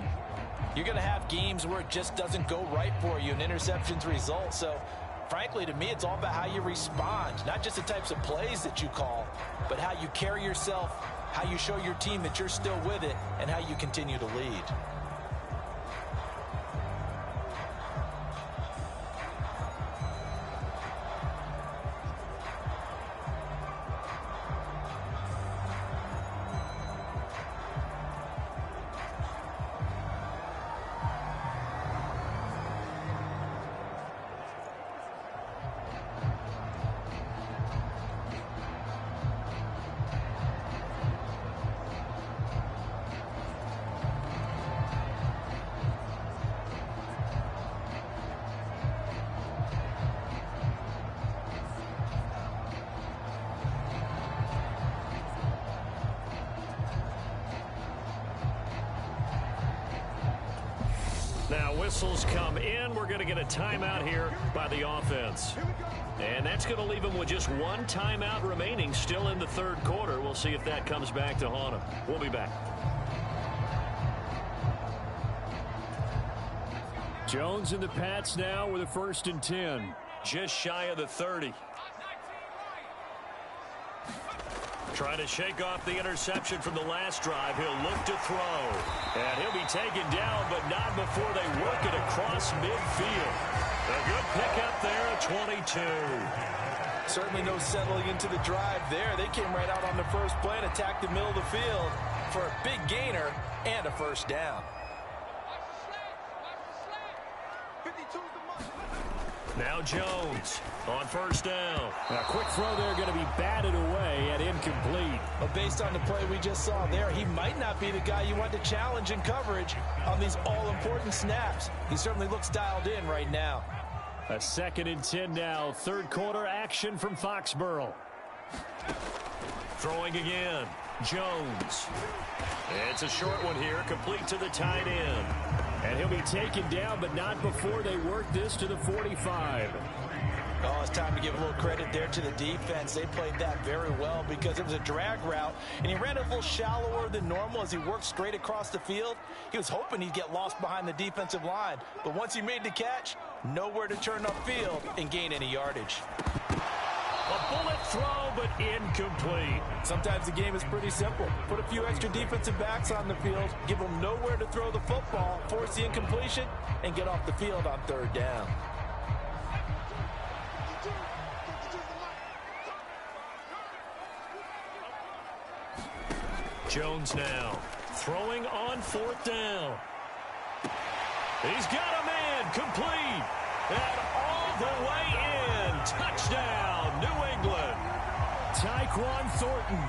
S3: you're going to have games where it just doesn't go right for you and interceptions result. So, frankly, to me, it's all about how you respond, not just the types of plays that you call, but how you carry yourself, how you show your team that you're still with it, and how you continue to lead.
S2: Now whistles come in. We're going to get a timeout here by the offense. And that's going to leave them with just one timeout remaining still in the third quarter. We'll see if that comes back to haunt them. We'll be back. Jones and the Pats now with a 1st and 10. Just shy of the 30. Trying to shake off the interception from the last drive. He'll look to throw. And he'll be taken down, but not before they work it across midfield. A good pickup there at 22.
S3: Certainly no settling into the drive there. They came right out on the first play and attacked the middle of the field for a big gainer and a 1st down.
S2: Now Jones on 1st down. A quick throw there going to be batted away and incomplete.
S3: But based on the play we just saw there, he might not be the guy you want to challenge in coverage on these all-important snaps. He certainly looks dialed in right now.
S2: A 2nd and 10 now. Third quarter action from Foxborough. Throwing again. Jones. It's a short one here, complete to the tight end. And he'll be taken down, but not before they work this to the 45.
S3: Oh, it's time to give a little credit there to the defense. They played that very well because it was a drag route, and he ran a little shallower than normal as he worked straight across the field. He was hoping he'd get lost behind the defensive line, but once he made the catch, nowhere to turn upfield and gain any yardage.
S2: A bullet throw, but incomplete.
S3: Sometimes the game is pretty simple. Put a few extra defensive backs on the field, give them nowhere to throw the football, force the incompletion, and get off the field on 3rd down.
S2: Jones now throwing on 4th down. He's got a man complete. And all the way in. Touchdown, New England. Tyquan Thornton,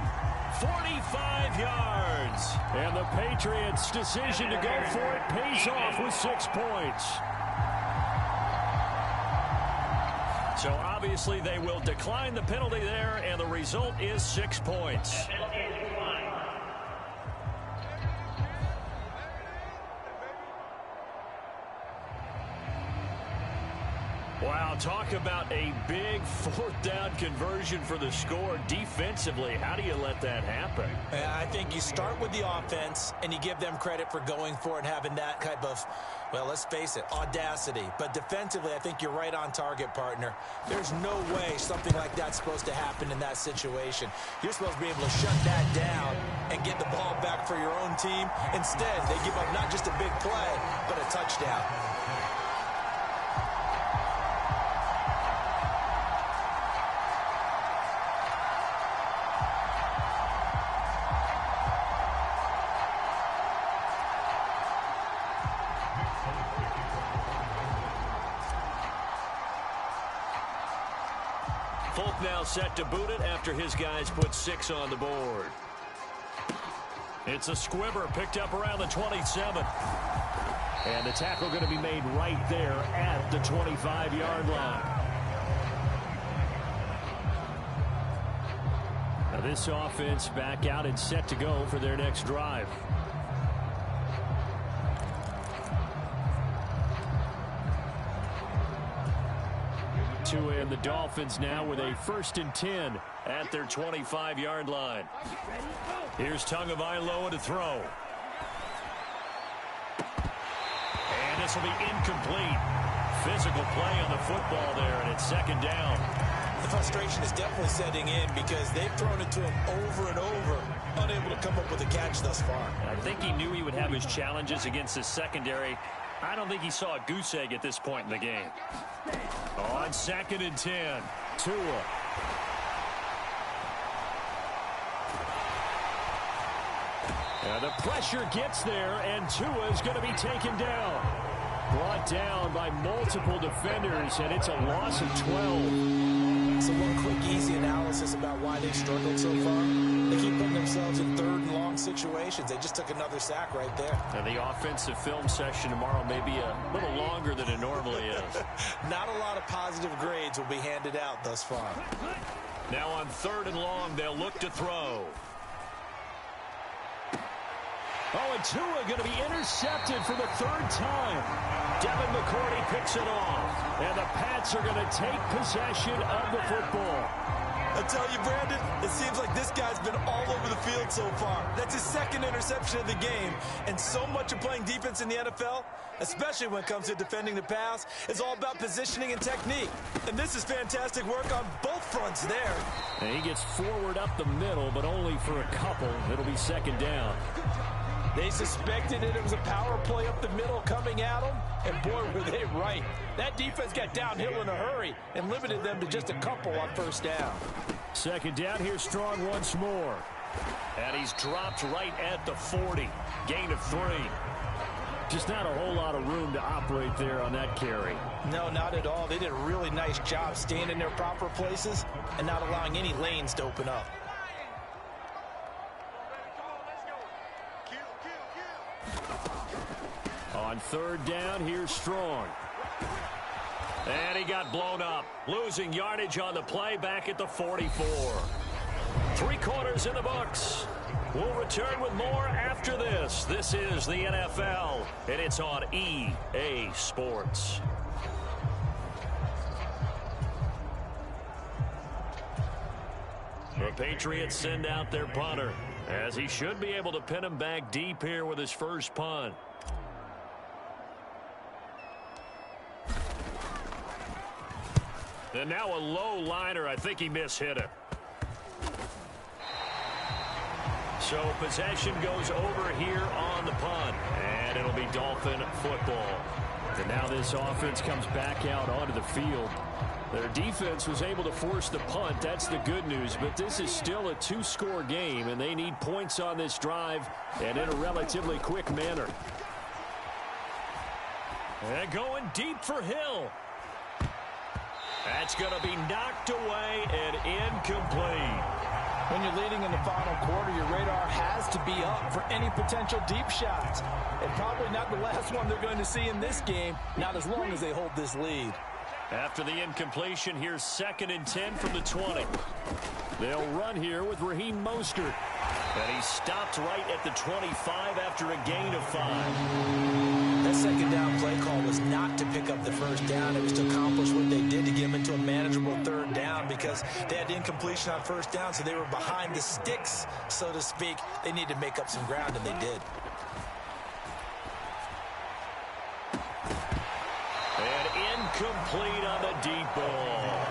S2: 45 yards. And the Patriots' decision to go for it pays off with 6 points. So obviously they will decline the penalty there, and the result is 6 points. Wow, talk about a big 4th down conversion for the score. Defensively, how do you let that happen?
S3: I think you start with the offense, and you give them credit for going for it and having that type of, well, let's face it, audacity. But defensively, I think you're right on target, partner. There's no way something like that's supposed to happen in that situation. You're supposed to be able to shut that down and get the ball back for your own team. Instead, they give up not just a big play, but a touchdown.
S2: Folk now set to boot it after his guys put 6 on the board. It's a squibber picked up around the 27. And the tackle going to be made right there at the 25-yard line. Now this offense back out and set to go for their next drive. Tua and the Dolphins now with a 1st and 10 at their 25-yard line. Here's Tagovailoa to throw. And this will be incomplete. Physical play on the football there, and it's 2nd down.
S3: The frustration is definitely setting in because they've thrown it to him over and over, unable to come up with a catch thus far.
S2: I think he knew he would have his challenges against his secondary. I don't think he saw a goose egg at this point in the game. On 2nd and 10, Tua. The pressure gets there, and Tua is going to be taken down. Brought down by multiple defenders, and it's a loss of 12.
S3: So one quick, easy analysis about why they've struggled so far. They keep putting themselves in 3rd and long situations. They just took another sack right there.
S2: And the offensive film session tomorrow may be a little longer than it normally is.
S3: Not a lot of positive grades will be handed out thus far.
S2: Now on 3rd and long, they'll look to throw. Oh, and Tua going to be intercepted for the 3rd time. Devin McCourty picks it off. And the Pats are going to take possession of the football.
S3: I tell you, Brandon, it seems like this guy's been all over the field so far. That's his 2nd interception of the game. And so much of playing defense in the NFL, especially when it comes to defending the pass, is all about positioning and technique. And this is fantastic work on both fronts there.
S2: And he gets forward up the middle, but only for a couple. It'll be 2nd down.
S3: They suspected it was a power play up the middle coming at them, and boy, were they right. That defense got downhill in a hurry and limited them to just a couple on 1st down.
S2: 2nd down, here's Strong once more. And he's dropped right at the 40. Gain of 3. Just not a whole lot of room to operate there on that carry.
S3: No, not at all. They did a really nice job staying in their proper places and not allowing any lanes to open up.
S2: On 3rd down, here's Strong. And he got blown up. Losing yardage on the play back at the 44. 3 quarters in the books. We'll return with more after this. This is the NFL, and it's on EA Sports. The Patriots send out their punter, as he should be able to pin him back deep here with his first punt. And now a low liner. I think he mishit it. So possession goes over here on the punt. And it'll be Dolphin football. And now this offense comes back out onto the field. Their defense was able to force the punt. That's the good news. But this is still a 2-score game, and they need points on this drive and in a relatively quick manner. And going deep for Hill. That's going to be knocked away and incomplete.
S3: When you're leading in the final quarter, your radar has to be up for any potential deep shots. And probably not the last one they're going to see in this game, not as long as they hold this lead.
S2: After the incompletion, here's 2nd and 10 from the 20. They'll run here with Raheem Mostert. And he stopped right at the 25 after a gain of 5.
S3: That 2nd down play call was not to pick up the 1st down. It was to accomplish what they did to get them into a manageable 3rd down because they had incompletion on 1st down, so they were behind the sticks, so to speak. They needed to make up some ground, and they did.
S2: And incomplete on the deep ball.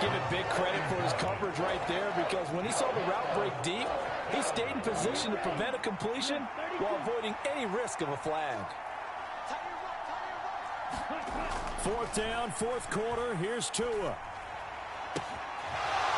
S3: Give it big credit for his coverage right there because when he saw the route break deep, he stayed in position to prevent a completion while avoiding any risk of a flag.
S2: 4th down, 4th quarter. Here's Tua.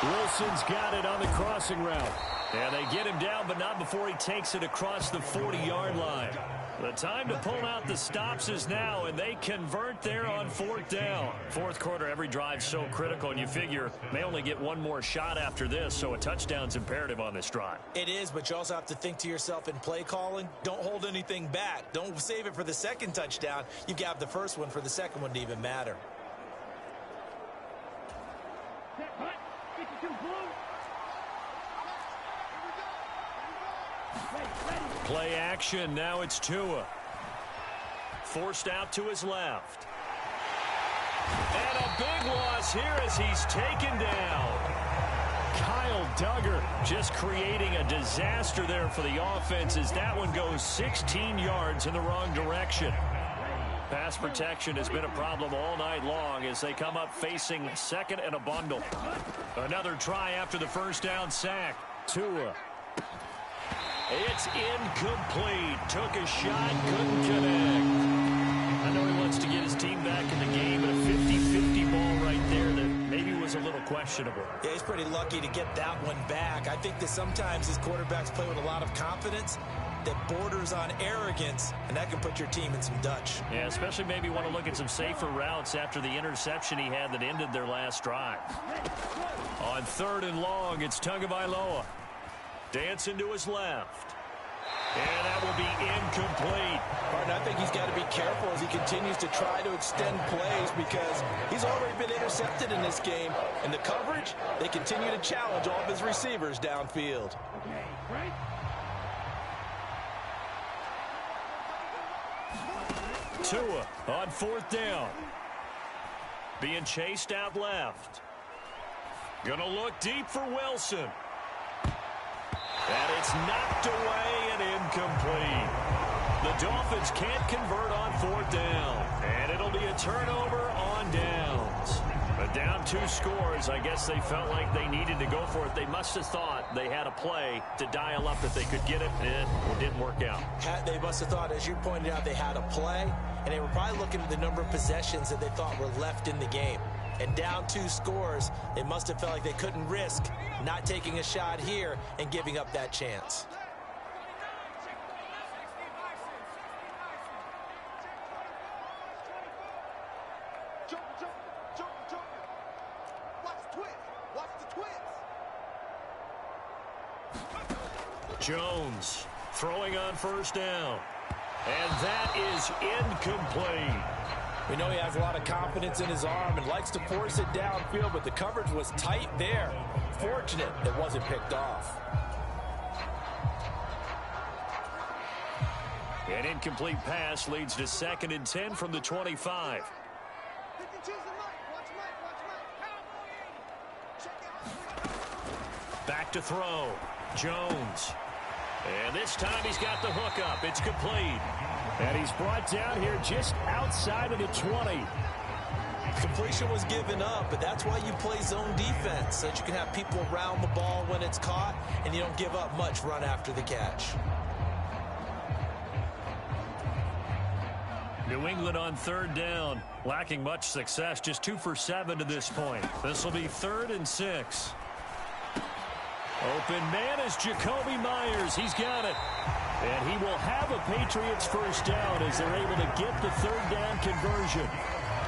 S2: Wilson's got it on the crossing route. And they get him down, but not before he takes it across the 40-yard line. The time to pull out the stops is now, and they convert there on 4th down. 4th quarter, every drive so critical, and you figure may only get one more shot after this, so a touchdown's imperative on this drive.
S3: It is, but you also have to think to yourself in play calling, don't hold anything back. Don't save it for the 2nd touchdown. You've got the 1st one for the 2nd one to even matter.
S2: Play action. Now it's Tua. Forced out to his left. And a big loss here as he's taken down. Kyle Duggar just creating a disaster there for the offense as that one goes 16 yards in the wrong direction. Pass protection has been a problem all night long as they come up facing second and a bundle. Another try after the first down sack. Tua. It's incomplete. Took a shot, couldn't connect. I know he wants to get his team back in the game, but a 50-50 ball right there that maybe was a little questionable.
S3: Yeah, he's pretty lucky to get that one back. I think that sometimes these quarterbacks play with a lot of confidence that borders on arrogance, and that can put your team in some Dutch.
S2: Yeah, especially maybe want to look at some safer routes after the interception he had that ended their last drive. On 3rd and long, it's Tagovailoa. Dancing to his left. And that will be incomplete.
S3: Martin, I think he's got to be careful as he continues to try to extend plays because he's already been intercepted in this game. And the coverage, they continue to challenge all of his receivers downfield.
S2: Tua on 4th down. Being chased out left. Gonna look deep for Wilson. And it's knocked away and incomplete. The Dolphins can't convert on 4th down. And it'll be a turnover on downs. But down 2 scores, I guess they felt like they needed to go for it. They must have thought they had a play to dial up that they could get it, and it didn't work out.
S3: They must have thought, as you pointed out, they had a play, and they were probably looking at the number of possessions that they thought were left in the game. And down 2 scores, they must have felt like they couldn't risk not taking a shot here and giving up that chance.
S2: Jones throwing on 1st down. And that is incomplete.
S3: We know he has a lot of confidence in his arm and likes to force it downfield, but the coverage was tight there. Fortunate it wasn't picked off.
S2: An incomplete pass leads to 2nd and 10 from the 25. Back to throw. Jones. And this time he's got the hook up. It's complete. And he's brought down here just outside of the 20.
S3: Completion was given up, but that's why you play zone defense, so that you can have people around the ball when it's caught, and you don't give up much run after the catch.
S2: New England on 3rd down, lacking much success, just 2 for 7 to this point. This will be 3rd and 6. Open man is Jacoby Myers. He's got it. And he will have a Patriots 1st down as they're able to get the 3rd down conversion.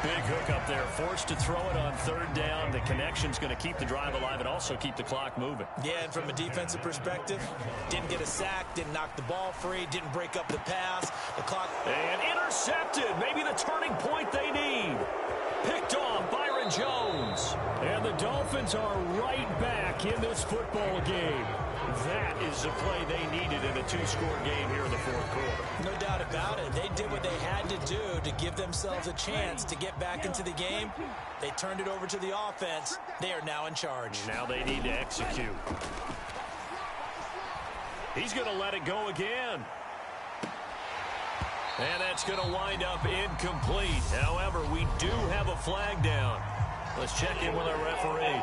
S2: Big hook up there, forced to throw it on 3rd down. The connection's going to keep the drive alive and also keep the clock moving.
S3: Yeah, and from a defensive perspective, didn't get a sack, didn't knock the ball free, didn't break up the pass. The clock.
S2: And intercepted. Maybe the turning point they need. Picked off Byron Jones. And the Dolphins are right back in this football game. That is the play they needed in a 2-score game here in the 4th quarter.
S3: No doubt about it. They did what they had to do to give themselves a chance to get back into the game. They turned it over to the offense. They are now in charge.
S2: Now they need to execute. He's going to let it go again. And that's going to wind up incomplete. However, we do have a flag down. Let's check in with our referee.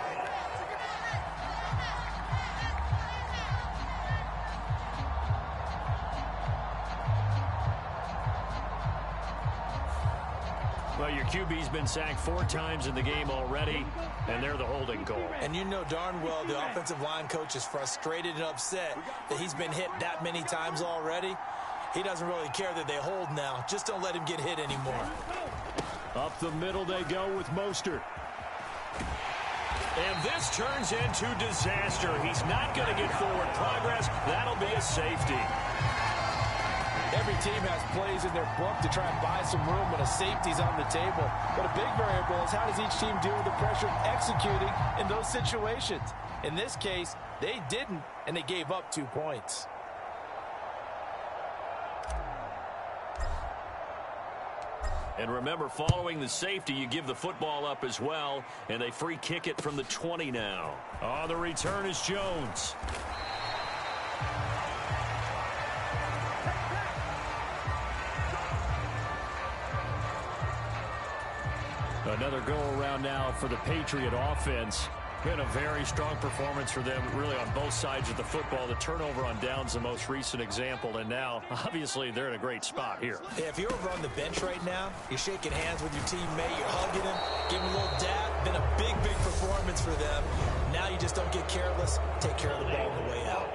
S2: Well, your QB's been sacked 4 times in the game already, and they're the holding call.
S3: And you know darn well the offensive line coach is frustrated and upset that he's been hit that many times already. He doesn't really care that they hold now. Just don't let him get hit anymore.
S2: Up the middle they go with Mostert. And this turns into disaster. He's not going to get forward progress. That'll be a safety.
S3: Every team has plays in their book to try and buy some room when a safety's on the table. But a big variable is how does each team deal with the pressure of executing in those situations. In this case, they didn't, and they gave up 2 points.
S2: And remember, following the safety, you give the football up as well, and they free kick it from the 20 now. On the return is Jones. Another go-around now for the Patriot offense. Been a very strong performance for them, really, on both sides of the football. The turnover on downs, the most recent example, and now, obviously, they're in a great spot here.
S3: Yeah, if you're over on the bench right now, you're shaking hands with your teammate, you're hugging him, giving him a little dab. Been a big, big performance for them. Now you just don't get careless. Take care of the ball on the way out.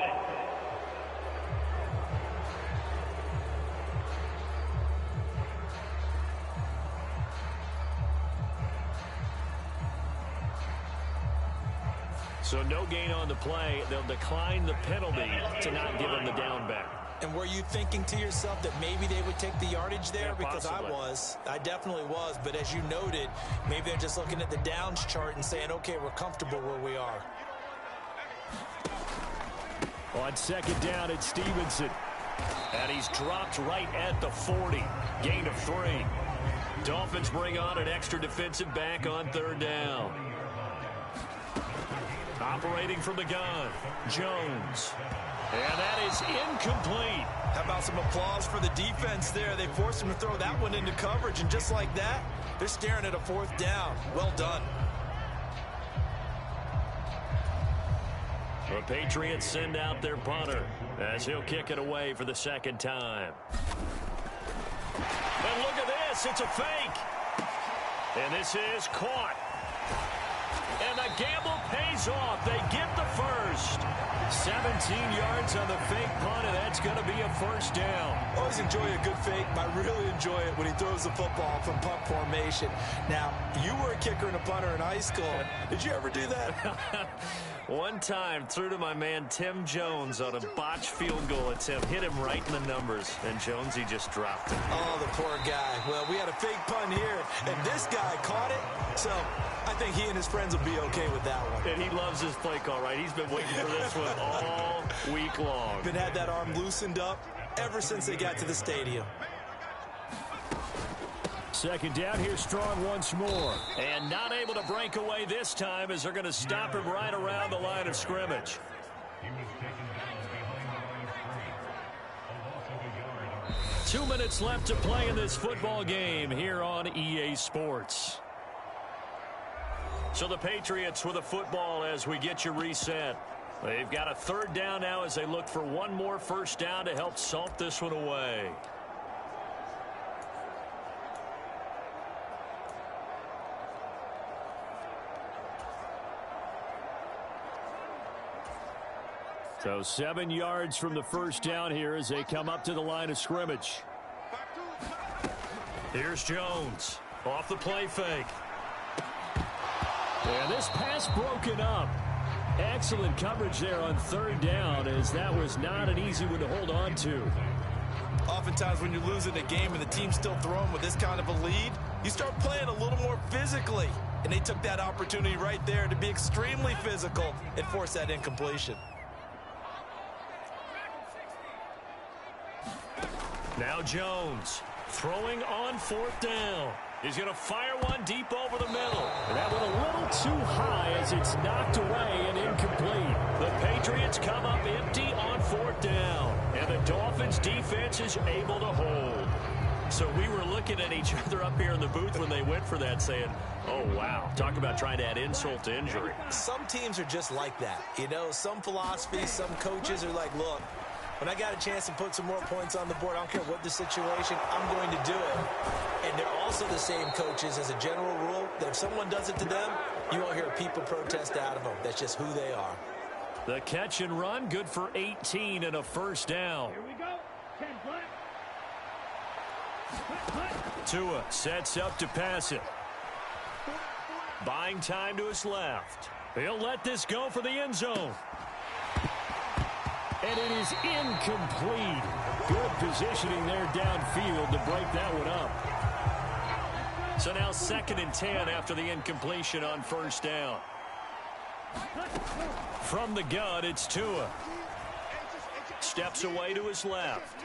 S2: So no gain on the play. They'll decline the penalty to not give him the down back.
S3: And were you thinking to yourself that maybe they would take the yardage there?
S2: Yeah,
S3: because
S2: possibly.
S3: I definitely was. But as you noted, maybe they're just looking at the downs chart and saying, okay, we're comfortable where we are.
S2: On second down, it's Stevenson. And he's dropped right at the 40. Gain of 3. Dolphins bring on an extra defensive back on third down. Operating from the gun, Jones. And that is incomplete.
S3: How about some applause for the defense there? They forced him to throw that one into coverage, and just like that, they're staring at a fourth down. Well done.
S2: The Patriots send out their punter as he'll kick it away for the second time. And look at this, it's a fake. And this is caught. And the gamble pays off. They get the first. 17 yards on the fake punt, and that's going to be a first down.
S3: Always enjoy a good fake. I really enjoy it when he throws the football from punt formation. Now, you were a kicker and a punter in high school. Did you ever do that?
S2: One time, threw to my man Tim Jones on a botched field goal attempt. Hit him right in the numbers, and Jonesy just dropped it.
S3: Oh, the poor guy. Well, we had a fake punt here, and this guy caught it. So I think he and his friends will be okay with that one.
S2: And he loves his play call, right? He's been waiting for this one all week long.
S3: Been had that arm loosened up ever since they got to the stadium.
S2: Second down here, Strong once more. And not able to break away this time as they're going to stop him right around the line of scrimmage. 2 minutes left to play in this football game here on EA Sports. So the Patriots with a football as we get you reset. They've got a third down now as they look for one more first down to help salt this one away. So 7 yards from the first down here as they come up to the line of scrimmage. Here's Jones off the play fake. And this pass broken up. Excellent coverage there on third down, as that was not an easy one to hold on to.
S3: Oftentimes when you're losing a game and the team's still throwing with this kind of a lead, you start playing a little more physically. And they took that opportunity right there to be extremely physical and force that incompletion.
S2: Now Jones throwing on fourth down. He's going to fire one deep over the middle. And that went a little too high as it's knocked away and incomplete. The Patriots come up empty on fourth down. And the Dolphins defense is able to hold. So we were looking at each other up here in the booth when they went for that saying, oh, wow. Talk about trying to add insult to injury.
S3: Some teams are just like that. You know, some philosophies, some coaches are like, look, when I got a chance to put some more points on the board, I don't care what the situation, I'm going to do it. And they're also the same coaches as a general rule that if someone does it to them, you won't hear people protest out of them. That's just who they are.
S2: The catch and run, good for 18 and a first down.
S5: Here we go. 10 flat.
S2: Tua sets up to pass it. Buying time to his left. He'll let this go for the end zone. And it is incomplete. Good positioning there downfield to break that one up. So now 2nd and 10 after the incompletion on first down. From the gun, it's Tua. Steps away to his left.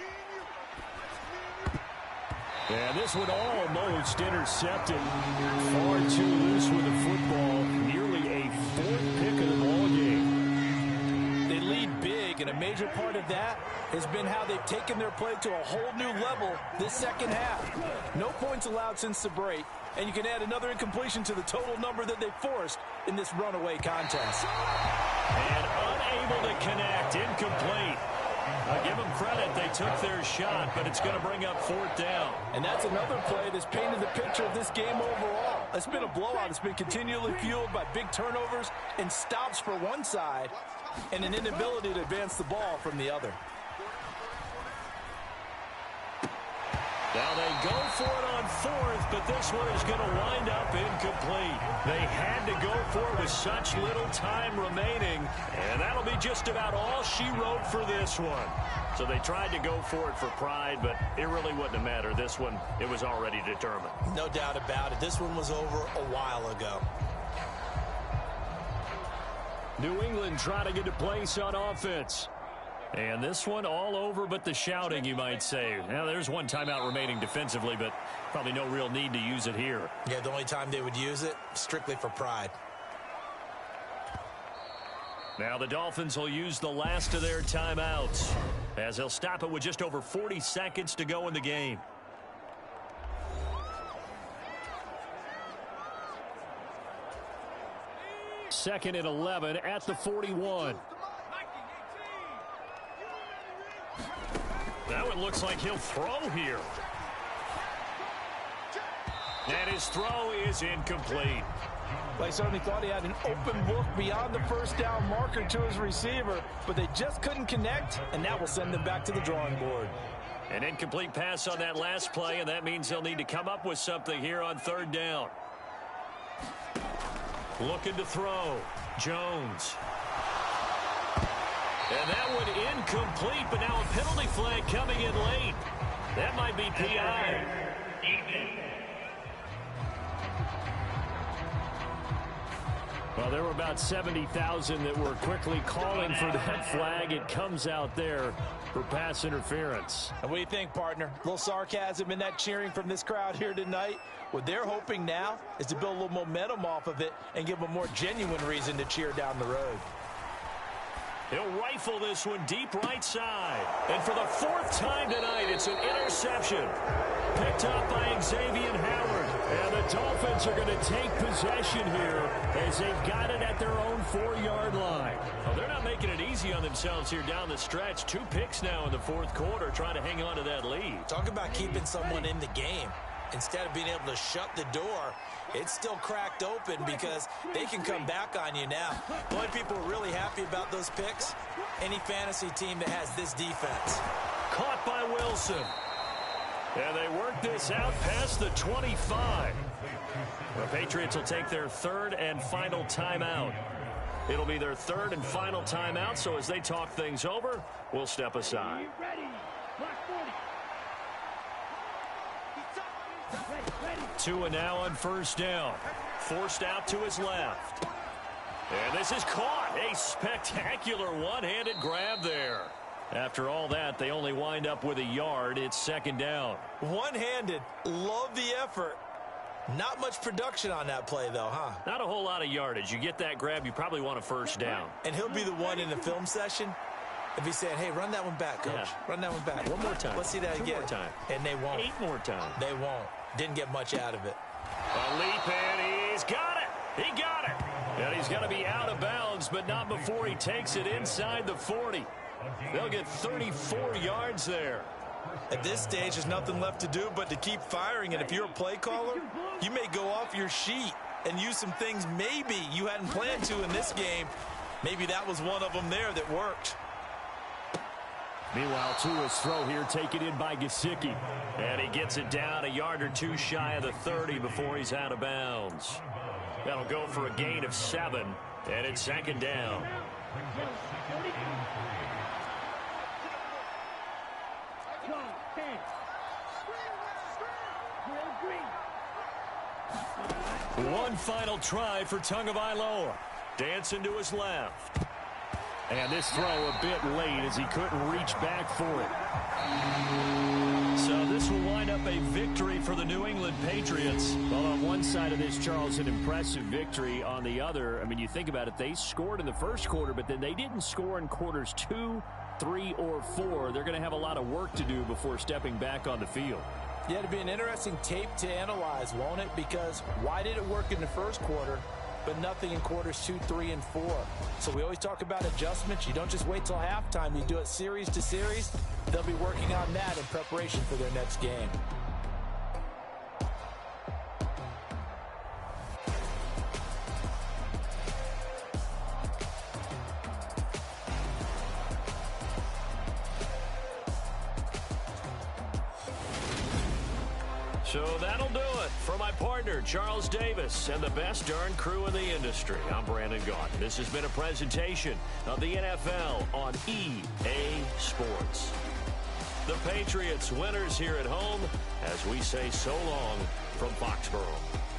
S2: And this one almost intercepted. Far too loose with the football. Nearly a fourth pick of the ball game.
S3: They lead big, and a major part of that has been how they've taken their play to a whole new level this second half. No points allowed since the break, and you can add another incompletion to the total number that they forced in this runaway contest.
S2: And unable to connect, incomplete. I give them credit, they took their shot, but it's going to bring up fourth down.
S3: And that's another play that's painted the picture of this game overall. It's been a blowout. It's been continually fueled by big turnovers and stops for one side and an inability to advance the ball from the other.
S2: Now they go for it on fourth, but this one is going to wind up incomplete. They had to go for it with such little time remaining, and that'll be just about all she wrote for this one. So they tried to go for it for pride, but it really wouldn't have mattered. This one, it was already determined.
S3: No doubt about it. This one was over a while ago.
S2: New England trying to get to place on offense. And this one all over but the shouting, you might say. Now, there's one timeout remaining defensively, but probably no real need to use it here.
S3: Yeah, the only time they would use it, strictly for pride.
S2: Now the Dolphins will use the last of their timeouts, as they'll stop it with just over 40 seconds to go in the game. Second and 11 at the 41. That one looks like he'll throw here. And his throw is incomplete.
S3: Well, he certainly thought he had an open look beyond the first down marker to his receiver, but they just couldn't connect, and that will send them back to the drawing board.
S2: An incomplete pass on that last play, and that means they'll need to come up with something here on third down. Looking to throw. Jones. And that one incomplete, but now a penalty flag coming in late. That might be PI. Well, there were about 70,000 that were quickly calling for that flag. It comes out there for pass interference.
S3: And what do you think, partner? A little sarcasm in that cheering from this crowd here tonight. What they're hoping now is to build a little momentum off of it and give them a more genuine reason to cheer down the road.
S2: He'll rifle this one deep right side. And for the fourth time tonight, it's an interception. Picked up by Xavier Howard. And the Dolphins are going to take possession here as they've got it at their own 4-yard line. Well, they're not making it easy on themselves here down the stretch. 2 picks now in the fourth quarter, trying to hang on to that lead.
S3: Talk about keeping someone in the game. Instead of being able to shut the door, it's still cracked open because they can come back on you now. The only people who are really happy about those picks, any fantasy team that has this defense.
S2: Caught by Wilson. And they work this out past the 25. The Patriots will take their third and final timeout. It'll be their third and final timeout, so as they talk things over, we'll step aside. Tua now on first down. Forced out to his left. And this is caught. A spectacular one-handed grab there. After all that, they only wind up with a yard. It's second down.
S3: One-handed. Love the effort. Not much production on that play, though, huh?
S2: Not a whole lot of yardage. You get that grab, you probably want a first down.
S3: And he'll be the one in the film session if he's saying, hey, run that one back, Coach.
S2: Yeah.
S3: Run that one back.
S2: One more time.
S3: Let's see that
S2: 2
S3: again.
S2: more time.
S3: And they won't.
S2: 8 more times.
S3: They won't. Didn't get much out of it.
S2: A leap, and he's got it. He got it. And he's going to be out of bounds, but not before he takes it inside the 40. They'll get 34 yards there.
S3: At this stage, there's nothing left to do but to keep firing. And if you're a play caller, you may go off your sheet and use some things maybe you hadn't planned to in this game. Maybe that was one of them there that worked.
S2: Meanwhile, Tua's throw here taken in by Gesicki. And he gets it down a yard or 2 shy of the 30 before he's out of bounds. That'll go for a gain of 7, and it's second down. One final try for Tagovailoa. Dancing to his left. And this throw a bit late as he couldn't reach back for it. So this will wind up a victory for the New England Patriots. Well, on one side of this, Charles, an impressive victory. On the other, I mean, you think about it, they scored in the first quarter, but then they didn't score in quarters 2, 3, or 4. They're going to have a lot of work to do before stepping back on the field.
S3: Yeah, it'll be an interesting tape to analyze, won't it? Because why did it work in the first quarter, but nothing in quarters 2, 3, and 4? So we always talk about adjustments. You don't just wait till halftime. You do it series to series. They'll be working on that in preparation for their next game.
S2: So that'll do it for my partner, Charles Davis, and the best darn crew in the industry. I'm Brandon Gaudin. This has been a presentation of the NFL on EA Sports. The Patriots winners here at home as we say so long from Foxborough.